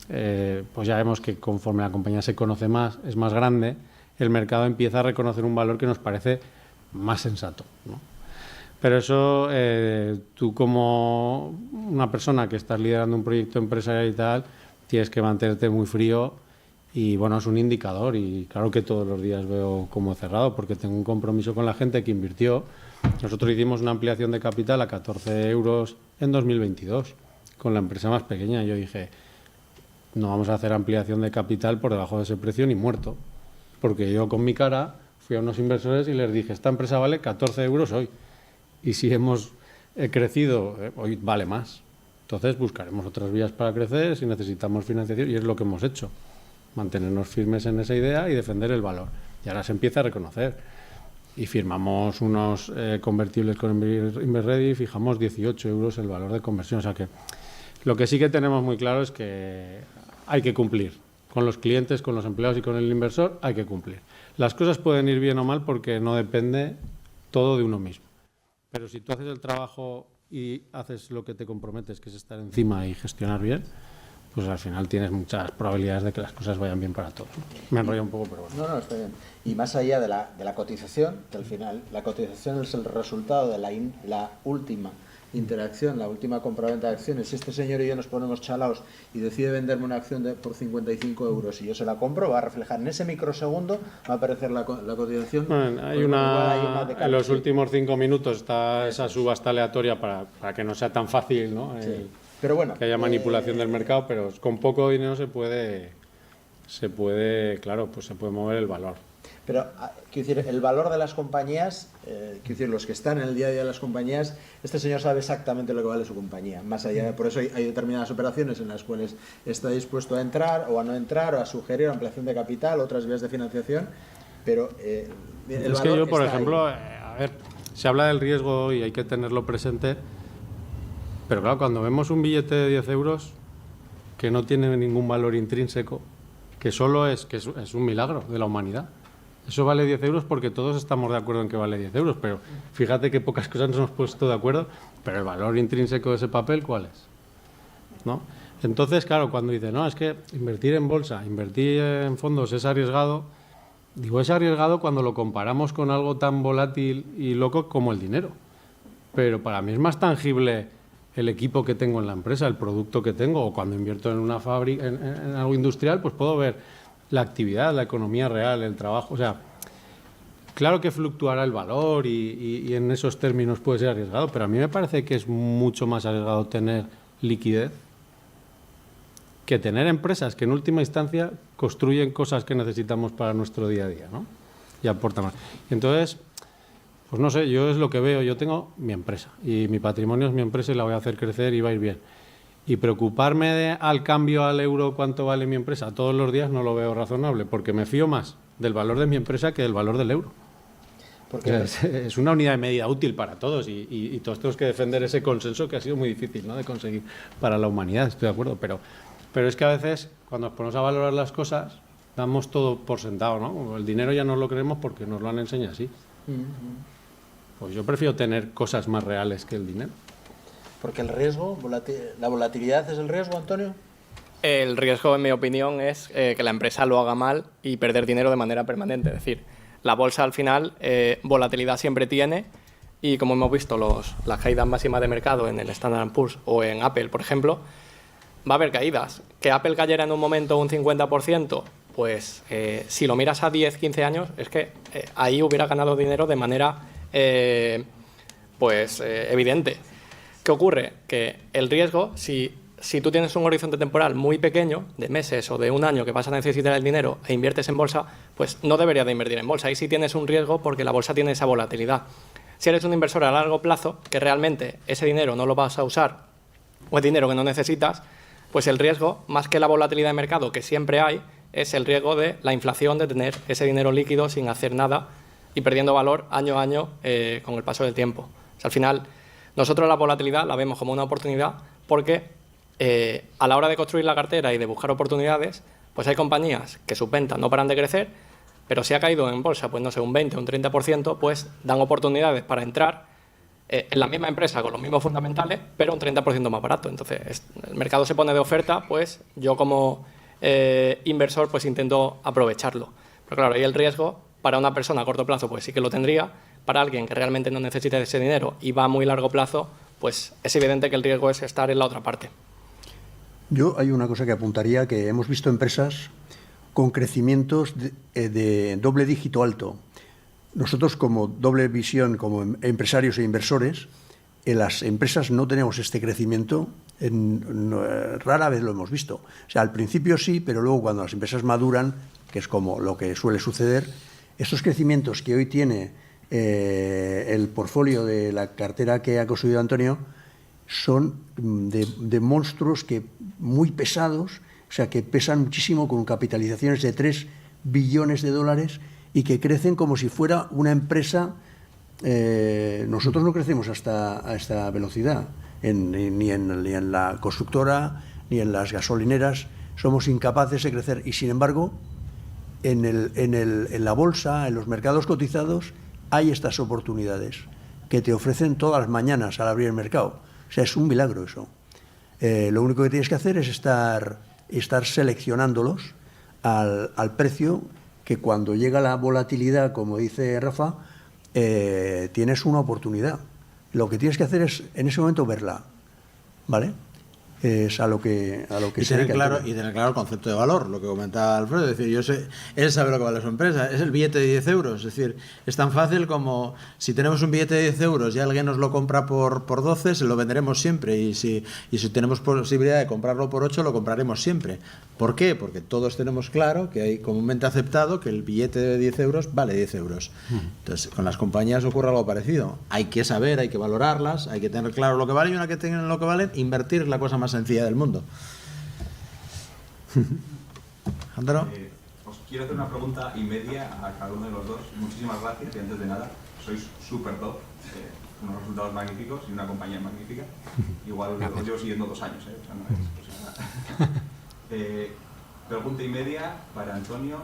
Pues ya vemos que conforme la compañía se conoce más, es más grande, el mercado empieza a reconocer un valor que nos parece más sensato, ¿no? Pero eso, tú como una persona que estás liderando un proyecto empresarial y tal, tienes que mantenerte muy frío y bueno, es un indicador y claro que todos los días veo como cerrado porque tengo un compromiso con la gente que invirtió. Nosotros hicimos una ampliación de capital a 14 euros en 2022 con la empresa más pequeña. Yo dije, no vamos a hacer ampliación de capital por debajo de ese precio ni muerto, porque yo con mi cara fui a unos inversores y les dije, esta empresa vale 14 euros hoy. Y si hemos he crecido, hoy vale más. Entonces buscaremos otras vías para crecer si necesitamos financiación y es lo que hemos hecho. Mantenernos firmes en esa idea y defender el valor. Y ahora se empieza a reconocer. Y firmamos unos convertibles con Inveready y fijamos 18 euros el valor de conversión. O sea que lo que sí que tenemos muy claro es que hay que cumplir. Con los clientes, con los empleados y con el inversor hay que cumplir. Las cosas pueden ir bien o mal porque no depende todo de uno mismo. Pero si tú haces el trabajo y haces lo que te comprometes, que es estar encima y gestionar bien, pues al final tienes muchas probabilidades de que las cosas vayan bien para todos. Me enrollo un poco, pero bueno. No, está bien. Y más allá de la cotización, que al final la cotización es el resultado de la última interacción, la última compraventa de acciones. Si este señor y yo nos ponemos chalaos y decide venderme una acción por 55 euros y yo se la compro, va a reflejar en ese microsegundo, va a aparecer la cotización. Bueno, hay una en los últimos 5 minutos está esa subasta aleatoria para que no sea tan fácil, ¿no? Sí. Pero bueno, que haya manipulación del mercado, pero con poco dinero se puede, claro, pues se puede mover el valor. Pero, quiero decir, el valor de las compañías, quiero decir, los que están en el día a día de las compañías, este señor sabe exactamente lo que vale su compañía. Más allá, por eso hay determinadas operaciones en las cuales está dispuesto a entrar o a no entrar, o a sugerir ampliación de capital, otras vías de financiación, pero el es que yo, por ejemplo, a ver, se habla del riesgo y hay que tenerlo presente, pero claro, cuando vemos un billete de 10 euros que no tiene ningún valor intrínseco, que solo es un milagro de la humanidad. Eso vale 10 euros porque todos estamos de acuerdo en que vale 10 euros, pero fíjate que pocas cosas nos hemos puesto de acuerdo, pero el valor intrínseco de ese papel, ¿cuál es? ¿No? Entonces, claro, cuando dice, no, es que invertir en bolsa, invertir en fondos es arriesgado, digo, es arriesgado cuando lo comparamos con algo tan volátil y loco como el dinero. Pero para mí es más tangible el equipo que tengo en la empresa, el producto que tengo, o cuando invierto en una fábrica, en algo industrial, pues puedo ver la actividad, la economía real, el trabajo. O sea, claro que fluctuará el valor y en esos términos puede ser arriesgado, pero a mí me parece que es mucho más arriesgado tener liquidez que tener empresas que en última instancia construyen cosas que necesitamos para nuestro día a día, ¿no? Y aportan más. Entonces, pues no sé, yo es lo que veo. Yo tengo mi empresa y mi patrimonio es mi empresa y la voy a hacer crecer y va a ir bien. Y preocuparme al cambio al euro cuánto vale mi empresa todos los días no lo veo razonable, porque me fío más del valor de mi empresa que del valor del euro. Porque es una unidad de medida útil para todos y todos tenemos que defender ese consenso que ha sido muy difícil, ¿no?, de conseguir para la humanidad, estoy de acuerdo, pero es que a veces cuando nos ponemos a valorar las cosas damos todo por sentado, ¿no? El dinero ya no lo creemos porque nos lo han enseñado así. Pues yo prefiero tener cosas más reales que el dinero. Porque el riesgo, la volatilidad es el riesgo, Antonio. El riesgo, en mi opinión, es que la empresa lo haga mal y perder dinero de manera permanente. Es decir, la bolsa al final volatilidad siempre tiene y como hemos visto las caídas máximas de mercado en el Standard & Poor's o en Apple, por ejemplo, va a haber caídas. Que Apple cayera en un momento un 50%, pues si lo miras a 10, 15 años, es que ahí hubiera ganado dinero de manera evidente. ¿Qué ocurre? Que el riesgo, si tú tienes un horizonte temporal muy pequeño, de meses o de un año que vas a necesitar el dinero e inviertes en bolsa, pues no deberías de invertir en bolsa. Ahí sí tienes un riesgo porque la bolsa tiene esa volatilidad. Si eres un inversor a largo plazo, que realmente ese dinero no lo vas a usar o es dinero que no necesitas, pues el riesgo, más que la volatilidad de mercado que siempre hay, es el riesgo de la inflación, de tener ese dinero líquido sin hacer nada y perdiendo valor año a año con el paso del tiempo. O sea, al final, nosotros la volatilidad la vemos como una oportunidad porque a la hora de construir la cartera y de buscar oportunidades, pues hay compañías que sus ventas no paran de crecer, pero si ha caído en bolsa, pues no sé, un 20 o un 30%, pues dan oportunidades para entrar en la misma empresa con los mismos fundamentales, pero un 30% más barato. Entonces, el mercado se pone de oferta, pues yo como inversor pues intento aprovecharlo. Pero claro, ahí el riesgo para una persona a corto plazo pues sí que lo tendría. Para alguien que realmente no necesita ese dinero y va a muy largo plazo, pues es evidente que el riesgo es estar en la otra parte. Yo hay una cosa que apuntaría, que hemos visto empresas con crecimientos de doble dígito alto. Nosotros, como doble visión, como empresarios e inversores, en las empresas no tenemos este crecimiento, rara vez lo hemos visto. O sea, al principio sí, pero luego cuando las empresas maduran, que es como lo que suele suceder, estos crecimientos que hoy tiene el portfolio de la cartera que ha construido Antonio son de monstruos muy pesados, o sea, que pesan muchísimo, con capitalizaciones de 3 billones de dólares y que crecen como si fuera una empresa. Nosotros no crecemos a esta velocidad, ni en la constructora, ni en las gasolineras. Somos incapaces de crecer y, sin embargo, en la bolsa, en los mercados cotizados, hay estas oportunidades que te ofrecen todas las mañanas al abrir el mercado. O sea, es un milagro eso. Lo único que tienes que hacer es estar seleccionándolos al precio que, cuando llega la volatilidad, como dice Rafa, tienes una oportunidad. Lo que tienes que hacer es, en ese momento, verla, ¿vale? Es a lo que y tener claro el concepto de valor, lo que comentaba Alfredo. Es decir, él sabe lo que vale su empresa, es el billete de 10 euros. Es decir, es tan fácil como, si tenemos un billete de 10 euros y alguien nos lo compra por 12, se lo venderemos siempre, y si tenemos posibilidad de comprarlo por 8, lo compraremos siempre. ¿Por qué? Porque todos tenemos claro que hay comúnmente aceptado que el billete de 10 euros vale 10 euros. Entonces, con las compañías ocurre algo parecido. Hay que saber, hay que valorarlas, hay que tener claro lo que vale, y una que tengan lo que valen, invertir es la cosa más sencilla del mundo. Alejandro. Os quiero hacer una pregunta y media a cada uno de los dos. Muchísimas gracias, y antes de nada, sois súper top, unos resultados magníficos y una compañía magnífica. Igual os llevo siguiendo 2 años, o sea, pregunta y media para Antonio.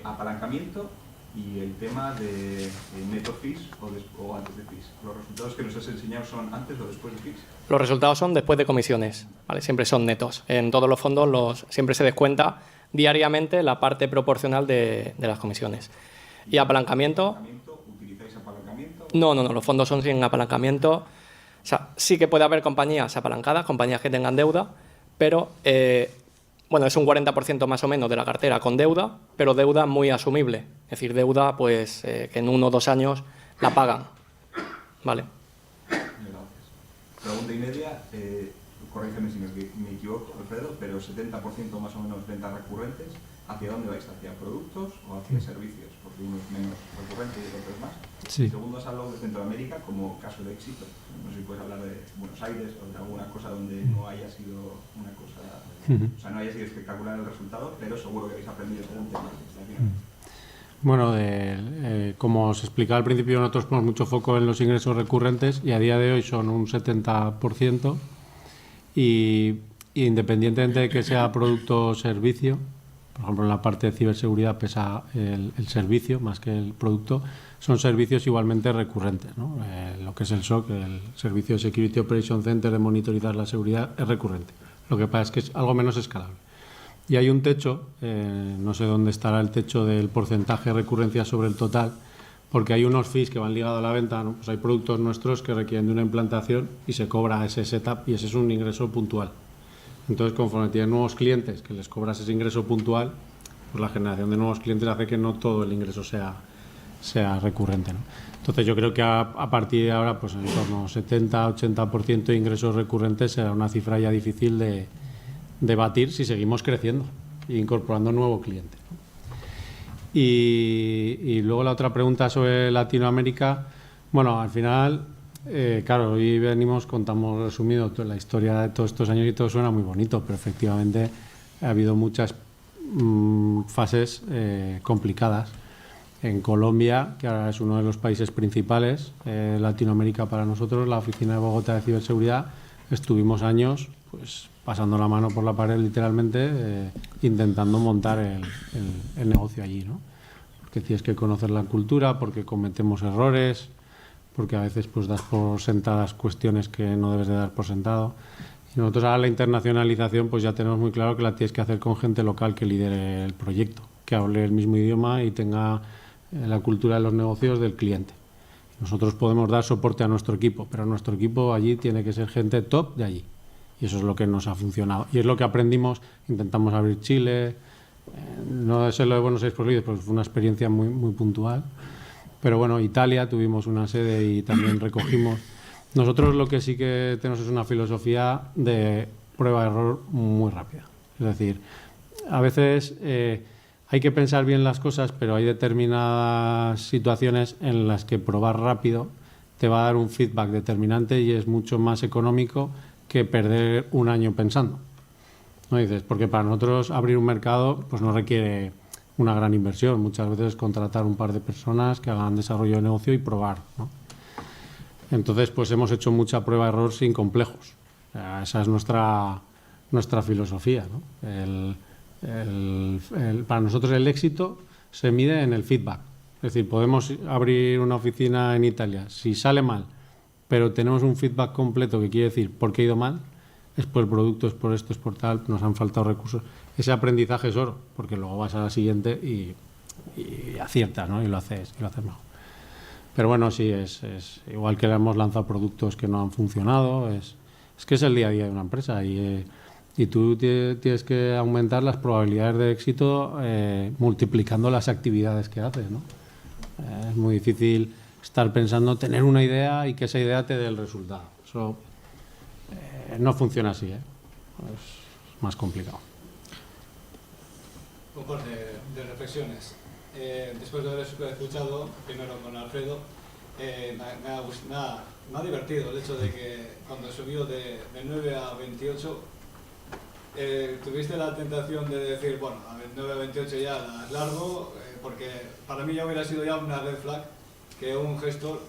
Apalancamiento y el tema de neto fees o antes de fees. ¿Los resultados que nos has enseñado son antes o después de fees? Los resultados son después de comisiones, ¿vale? Siempre son netos. En todos los fondos siempre se descuenta diariamente la parte proporcional de las comisiones. Y apalancamiento... ¿Utilizáis apalancamiento? No, los fondos son sin apalancamiento. O sea, sí que puede haber compañías apalancadas, compañías que tengan deuda, pero bueno, es un 40% más o menos de la cartera con deuda, pero deuda muy asumible. Es decir, deuda pues que en 1 o 2 años la pagan, ¿vale? Pregunta y media, corrígeme si me equivoco, Alfredo, pero 70% más o menos ventas recurrentes. ¿Hacia dónde vais? ¿Hacia productos o hacia servicios? Porque uno es menos recurrente y el otro es más. Sí. Segundo, has hablado de Centroamérica como caso de éxito. No sé si puedes hablar de Buenos Aires o de alguna cosa donde no haya sido una cosa, o sea, no haya sido espectacular el resultado, pero seguro que habéis aprendido según temas. Bueno, como os explicaba al principio, nosotros ponemos mucho foco en los ingresos recurrentes, y a día de hoy son un 70%, y independientemente de que sea producto o servicio, por ejemplo, en la parte de ciberseguridad pesa el servicio más que el producto, son servicios igualmente recurrentes, ¿no? Lo que es el SOC, el Servicio de Security Operation Center, de monitorizar la seguridad, es recurrente. Lo que pasa es que es algo menos escalable. Y hay un techo, no sé dónde estará el techo del porcentaje de recurrencia sobre el total, porque hay unos fees que van ligados a la venta, ¿no? Pues hay productos nuestros que requieren de una implantación y se cobra ese setup, y ese es un ingreso puntual. Entonces, conforme tienes nuevos clientes que les cobras ese ingreso puntual, pues la generación de nuevos clientes hace que no todo el ingreso sea recurrente, ¿no? Entonces, yo creo que a partir de ahora, pues en torno a 70-80% de ingresos recurrentes será una cifra ya difícil de batir si seguimos creciendo e incorporando nuevo cliente, ¿no? Y luego la otra pregunta sobre Latinoamérica. Bueno, al final, claro, hoy contamos resumido toda la historia de todos estos años y todo suena muy bonito, pero efectivamente ha habido muchas fases complicadas. En Colombia, que ahora es uno de los países principales, Latinoamérica para nosotros, la oficina de Bogotá de ciberseguridad, estuvimos años pues pasando la mano por la pared, literalmente, intentando montar el negocio allí, ¿no? Porque tienes que conocer la cultura, porque cometemos errores, porque a veces pues das por sentadas cuestiones que no debes de dar por sentado. Y nosotros ahora la internacionalización pues ya tenemos muy claro que la tienes que hacer con gente local que lidere el proyecto, que hable el mismo idioma y tenga la cultura de los negocios del cliente. Nosotros podemos dar soporte a nuestro equipo, pero nuestro equipo allí tiene que ser gente top de allí. Y eso es lo que nos ha funcionado. Y es lo que aprendimos. Intentamos abrir Chile. No sé lo de Buenos Aires por líder, pues fue una experiencia muy, muy puntual. Pero bueno, Italia, tuvimos una sede y también recogimos. Nosotros lo que sí que tenemos es una filosofía de prueba-error muy rápida. Es decir, a veces hay que pensar bien las cosas, pero hay determinadas situaciones en las que probar rápido te va a dar un feedback determinante y es mucho más económico que perder un año pensando. ¿No dices? Porque para nosotros abrir un mercado pues no requiere una gran inversión. Muchas veces contratar un par de personas que hagan desarrollo de negocio y probar, ¿no? Entonces, pues hemos hecho mucha prueba-error sin complejos. Esa es nuestra filosofía, ¿no? Para nosotros el éxito se mide en el feedback. Es decir, podemos abrir una oficina en Italia. Si sale mal, pero tenemos un feedback completo que quiere decir por qué ha ido mal, es por el producto, es por esto, es por tal, nos han faltado recursos. Ese aprendizaje es oro, porque luego vas a la siguiente y aciertas, ¿no? Y lo haces mejor. Pero bueno, sí, es igual que hemos lanzado productos que no han funcionado, es que es el día a día de una empresa y tú tienes que aumentar las probabilidades de éxito multiplicando las actividades que haces, ¿no? Es muy difícil estar pensando, tener una idea y que esa idea te dé el resultado. Eso no funciona así, ¿eh? Es más complicado. Un par de reflexiones. Después de haber escuchado, primero con Alfredo, me ha divertido el hecho de que cuando subió de 9 a 28, tuviste la tentación de decir, bueno, a ver, 9 a 28 ya la largo, porque para mí ya hubiera sido ya una red flag que un gestor,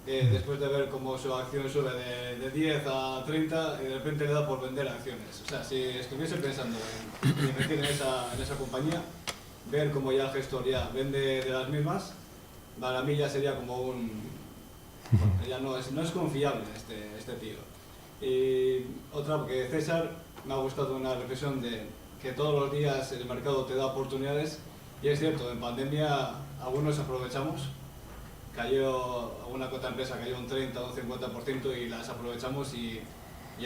después de ver cómo su acción sube de 10 a 30, y de repente le da por vender acciones. O sea, si estuviese pensando en invertir en esa compañía, ver cómo ya el gestor ya vende de las mismas, para mí ya sería como un... ya no es confiable este tío. Y otra, porque César, me ha gustado una reflexión de que todos los días el mercado te da oportunidades, y es cierto, en pandemia algunos aprovechamos, cayó alguna cota de empresa, cayó un 30 o un 50% y las aprovechamos y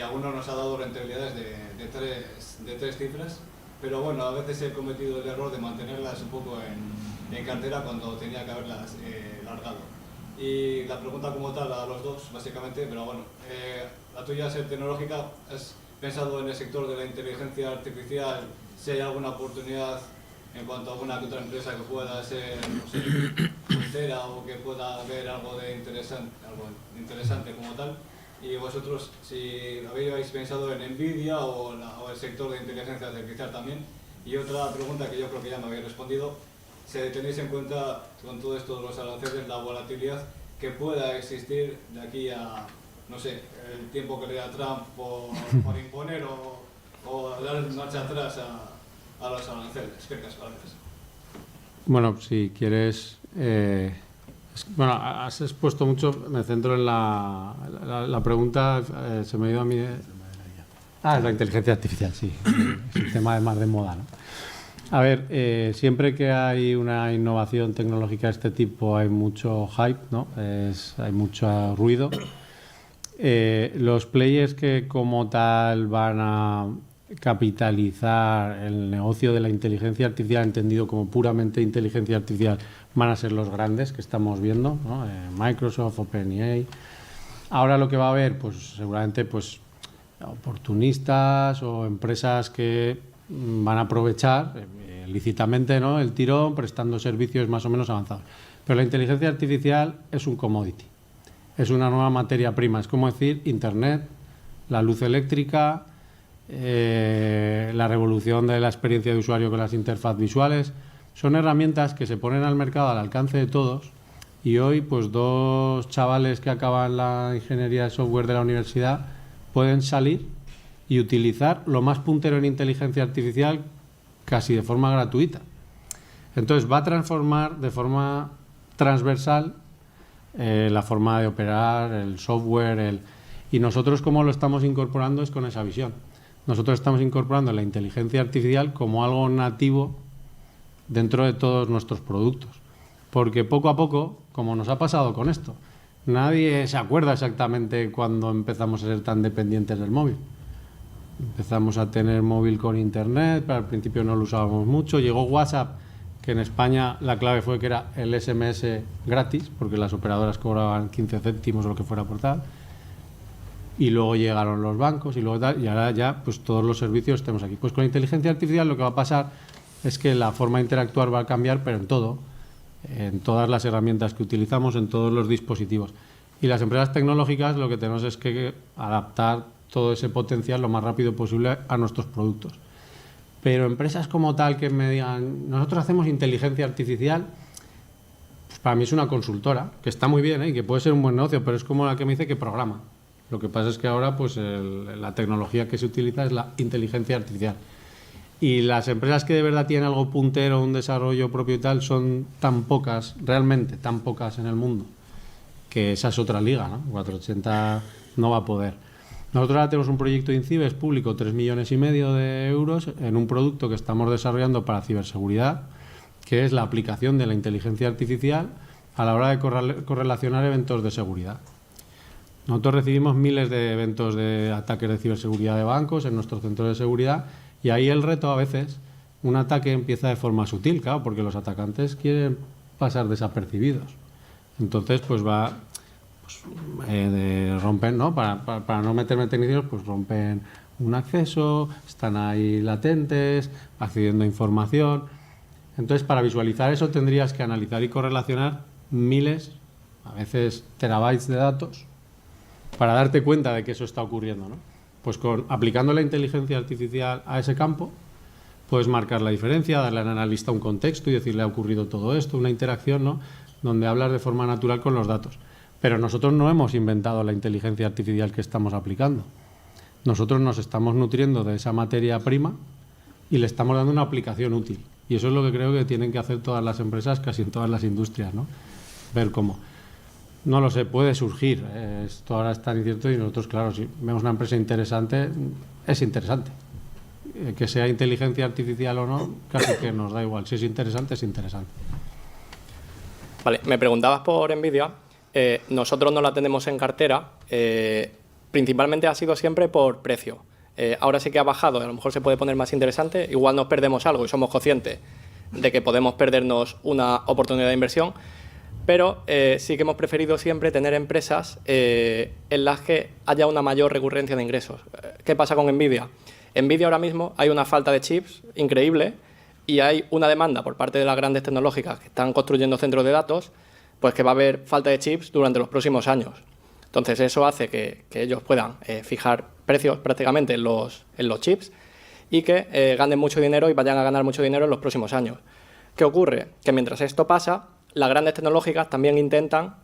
algunos nos ha dado rentabilidades de tres cifras. Pero bueno, a veces he cometido el error de mantenerlas un poco en cartera cuando tenía que haberlas largado. Y la pregunta como tal a los dos, básicamente, pero bueno, la tuya, ser tecnológica, ¿has pensado en el sector de la inteligencia artificial, si hay alguna oportunidad en cuanto a alguna otra empresa que pueda ser, no sé, puntera o que pueda haber algo interesante como tal? Y vosotros, si habéis pensado en Nvidia o el sector de inteligencia artificial también. Y otra pregunta que yo creo que ya me habéis respondido, si tenéis en cuenta con todo esto de los aranceles la volatilidad que pueda existir de aquí a, no sé, el tiempo que le da Trump por imponer o dar marcha atrás a los aranceles. Gracias. Bueno, si quieres... Bueno, has expuesto mucho, me centro en la pregunta, se me ha ido a mí... es la inteligencia artificial, sí, es un tema más de moda, ¿no? A ver, siempre que hay una innovación tecnológica de este tipo hay mucho hype, ¿no? Hay mucho ruido. Los players que como tal van a capitalizar el negocio de la inteligencia artificial, entendido como puramente inteligencia artificial, van a ser los grandes que estamos viendo, ¿no? Microsoft, OpenAI. Ahora lo que va a haber, pues seguramente pues oportunistas o empresas que van a aprovechar lícitamente, ¿no?, el tirón, prestando servicios más o menos avanzados. Pero la inteligencia artificial es un commodity, es una nueva materia prima, es como decir Internet, la luz eléctrica, la revolución de la experiencia de usuario con las interfaces visuales. Son herramientas que se ponen al mercado al alcance de todos, y hoy pues dos chavales que acaban la ingeniería de software de la universidad pueden salir y utilizar lo más puntero en inteligencia artificial casi de forma gratuita. Entonces va a transformar de forma transversal la forma de operar, el software, y nosotros cómo lo estamos incorporando es con esa visión. Nosotros estamos incorporando la inteligencia artificial como algo nativo dentro de todos nuestros productos. Porque poco a poco, como nos ha pasado con esto, nadie se acuerda exactamente cuando empezamos a ser tan dependientes del móvil. Empezamos a tener móvil con internet, pero al principio no lo usábamos mucho. Llegó WhatsApp, que en España la clave fue que era el SMS gratis, porque las operadoras cobraban 15 céntimos o lo que fuera por tal. Y luego llegaron los bancos y luego tal, y ahora ya pues todos los servicios estamos aquí. Pues con la inteligencia artificial lo que va a pasar es que la forma de interactuar va a cambiar, pero en todo, en todas las herramientas que utilizamos, en todos los dispositivos. Y las empresas tecnológicas lo que tenemos es que adaptar todo ese potencial lo más rápido posible a nuestros productos. Pero empresas como tal que me digan, nosotros hacemos inteligencia artificial, pues para mí es una consultora, que está muy bien, y que puede ser un buen negocio, pero es como la que me dice que programa. Lo que pasa es que ahora pues la tecnología que se utiliza es la inteligencia artificial. Y las empresas que de verdad tienen algo puntero, un desarrollo propio y tal, son tan pocas, realmente tan pocas en el mundo, que esa es otra liga, ¿no? 480 no va a poder. Nosotros ahora tenemos un proyecto de INCIBES público, 3,5 millones de euros, en un producto que estamos desarrollando para ciberseguridad, que es la aplicación de la inteligencia artificial a la hora de correlacionar eventos de seguridad. Nosotros recibimos miles de eventos de ataques de ciberseguridad de bancos en nuestros centros de seguridad, y ahí el reto a veces, un ataque empieza de forma sutil, claro, porque los atacantes quieren pasar desapercibidos. Entonces, pues va... rompen, ¿no? Para no meterme en tecnicismos, pues rompen un acceso, están ahí latentes, accediendo a información. Entonces, para visualizar eso tendrías que analizar y correlacionar miles, a veces terabytes de datos, para darte cuenta de que eso está ocurriendo, ¿no? Pues aplicando la inteligencia artificial a ese campo, puedes marcar la diferencia, darle al analista un contexto y decirle ha ocurrido todo esto, una interacción, ¿no? Donde hablas de forma natural con los datos. Pero nosotros no hemos inventado la inteligencia artificial que estamos aplicando. Nosotros nos estamos nutriendo de esa materia prima y le estamos dando una aplicación útil. Y eso es lo que creo que tienen que hacer todas las empresas, casi en todas las industrias, ¿no? Ver cómo. No lo sé, puede surgir. Esto ahora es tan incierto y nosotros, claro, si vemos una empresa interesante, es interesante. Que sea inteligencia artificial o no, casi que nos da igual. Si es interesante, es interesante. Vale, me preguntabas por NVIDIA. Nosotros no la tenemos en cartera, principalmente ha sido siempre por precio. Ahora sí que ha bajado, a lo mejor se puede poner más interesante, igual nos perdemos algo y somos conscientes de que podemos perdernos una oportunidad de inversión, pero sí que hemos preferido siempre tener empresas en las que haya una mayor recurrencia de ingresos. ¿Qué pasa con NVIDIA? NVIDIA ahora mismo hay una falta de chips increíble y hay una demanda por parte de las grandes tecnológicas que están construyendo centros de datos, pues que va a haber falta de chips durante los próximos años. Entonces eso hace que ellos puedan fijar precios prácticamente en los chips y que ganen mucho dinero y vayan a ganar mucho dinero en los próximos años. ¿Qué ocurre? Que mientras esto pasa, las grandes tecnológicas también intentan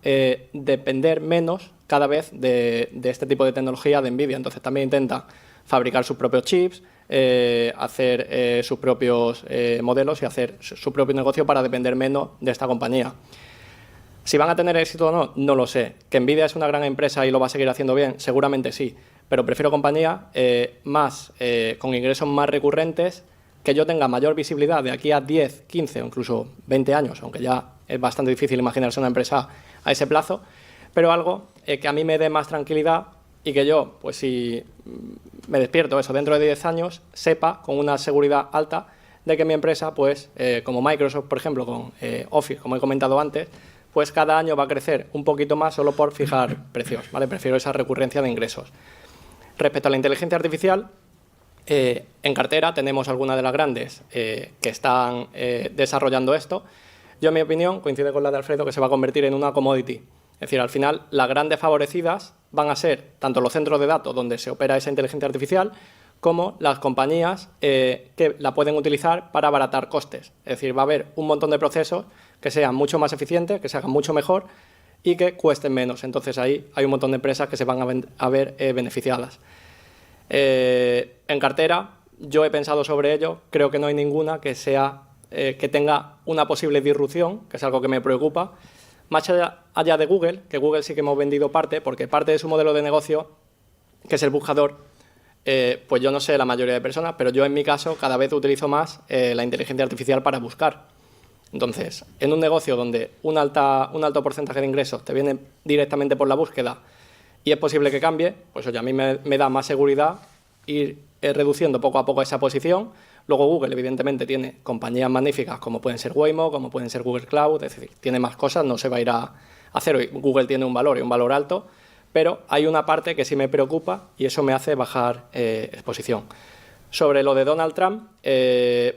depender menos cada vez de este tipo de tecnología de NVIDIA. Entonces también intentan fabricar sus propios chips, hacer sus propios modelos y hacer su propio negocio para depender menos de esta compañía. Si van a tener éxito o no, no lo sé. ¿Que NVIDIA es una gran empresa y lo va a seguir haciendo bien? Seguramente sí. Pero prefiero compañías con ingresos más recurrentes, que yo tenga mayor visibilidad de aquí a 10, 15 o incluso 20 años, aunque ya es bastante difícil imaginarse una empresa a ese plazo, pero algo que a mí me dé más tranquilidad y que yo, pues si me despierto eso dentro de 10 años, sepa con una seguridad alta de que mi empresa, pues como Microsoft, por ejemplo, con Office, como he comentado antes, pues cada año va a crecer un poquito más solo por fijar precios, ¿vale? Prefiero esa recurrencia de ingresos. Respecto a la inteligencia artificial, en cartera tenemos algunas de las grandes que están desarrollando esto. Yo, en mi opinión, coincide con la de Alfredo, que se va a convertir en una commodity. Es decir, al final, las grandes favorecidas van a ser tanto los centros de datos donde se opera esa inteligencia artificial, como las compañías que la pueden utilizar para abaratar costes. Es decir, va a haber un montón de procesos que sean mucho más eficientes, que se hagan mucho mejor y que cuesten menos. Entonces ahí hay un montón de empresas que se van a ver beneficiadas. En cartera, yo he pensado sobre ello, creo que no hay ninguna que tenga una posible disrupción, que es algo que me preocupa. Más allá de Google, que Google sí que hemos vendido parte, porque parte de su modelo de negocio, que es el buscador, pues yo no sé la mayoría de personas, pero yo en mi caso cada vez utilizo más la inteligencia artificial para buscar. Entonces, en un negocio donde un alto porcentaje de ingresos te viene directamente por la búsqueda y es posible que cambie, pues oye, a mí me da más seguridad ir reduciendo poco a poco esa posición. Luego Google, evidentemente, tiene compañías magníficas como pueden ser Waymo, como pueden ser Google Cloud, es decir, tiene más cosas, no se va a ir a cero. Google tiene un valor y un valor alto, pero hay una parte que sí me preocupa y eso me hace bajar exposición. Sobre lo de Donald Trump,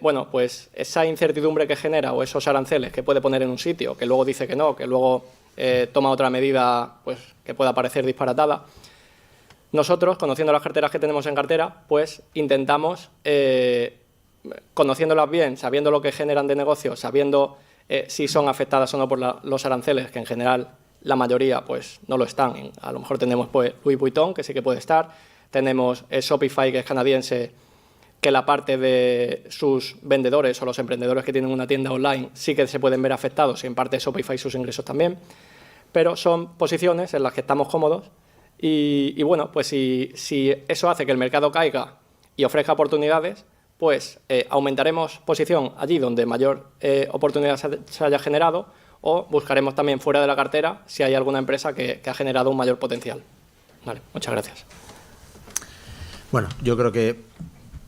bueno, pues esa incertidumbre que genera o esos aranceles que puede poner en un sitio, que luego dice que no, que luego toma otra medida pues, que pueda parecer disparatada, nosotros, conociendo las carteras que tenemos en cartera, pues intentamos, conociéndolas bien, sabiendo lo que generan de negocio, sabiendo si son afectadas o no por los aranceles, que en general la mayoría pues no lo están. A lo mejor tenemos pues, Louis Vuitton, que sí que puede estar, tenemos Shopify, que es canadiense, que la parte de sus vendedores o los emprendedores que tienen una tienda online sí que se pueden ver afectados y en parte Shopify sus ingresos también, pero son posiciones en las que estamos cómodos y bueno, pues si eso hace que el mercado caiga y ofrezca oportunidades, pues aumentaremos posición allí donde mayor oportunidad se haya generado o buscaremos también fuera de la cartera si hay alguna empresa que ha generado un mayor potencial. Vale, muchas gracias. Bueno, yo creo que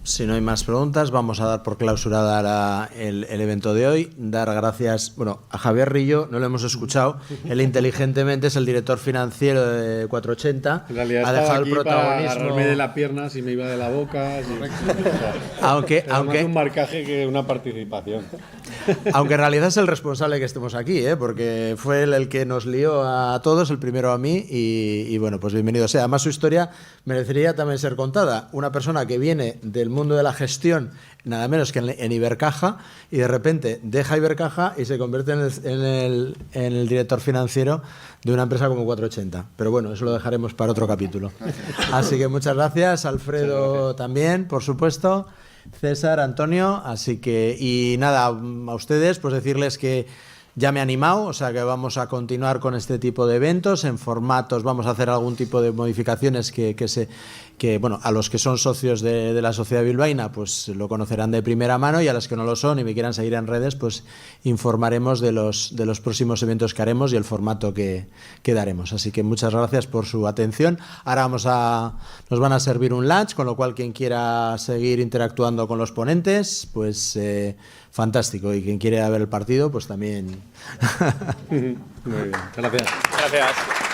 si no hay más preguntas, vamos a dar por clausurada el evento de hoy. Dar gracias, bueno, a Javier Rillo, no lo hemos escuchado. Él inteligentemente es el director financiero de 480. En realidad ha dejado aquí el protagonismo. para agarrarme de la pierna si me iba de la boca. Aunque más un marcaje que una participación. Aunque en realidad es el responsable que estemos aquí, porque fue él el que nos lió a todos, el primero a mí, y bueno, pues bienvenido sea. Además, su historia merecería también ser contada. Una persona que viene del mundo de la gestión, nada menos que en Ibercaja, y de repente deja Ibercaja y se convierte en el director financiero de una empresa como 480. Pero bueno, eso lo dejaremos para otro capítulo. Así que muchas gracias, Alfredo, muchas gracias. También, por supuesto, César, Antonio, así que, y nada, a ustedes, pues decirles que ya me he animado, o sea que vamos a continuar con este tipo de eventos en formatos, vamos a hacer algún tipo de modificaciones que bueno, a los que son socios de la Sociedad Bilbaína pues lo conocerán de primera mano, y a los que no lo son y me quieran seguir en redes pues informaremos de los próximos eventos que haremos y el formato que daremos. Así que muchas gracias por su atención. Ahora nos van a servir un lunch, con lo cual quien quiera seguir interactuando con los ponentes pues fantástico, y quien quiere ver el partido pues también. Muy bien, gracias. Gracias.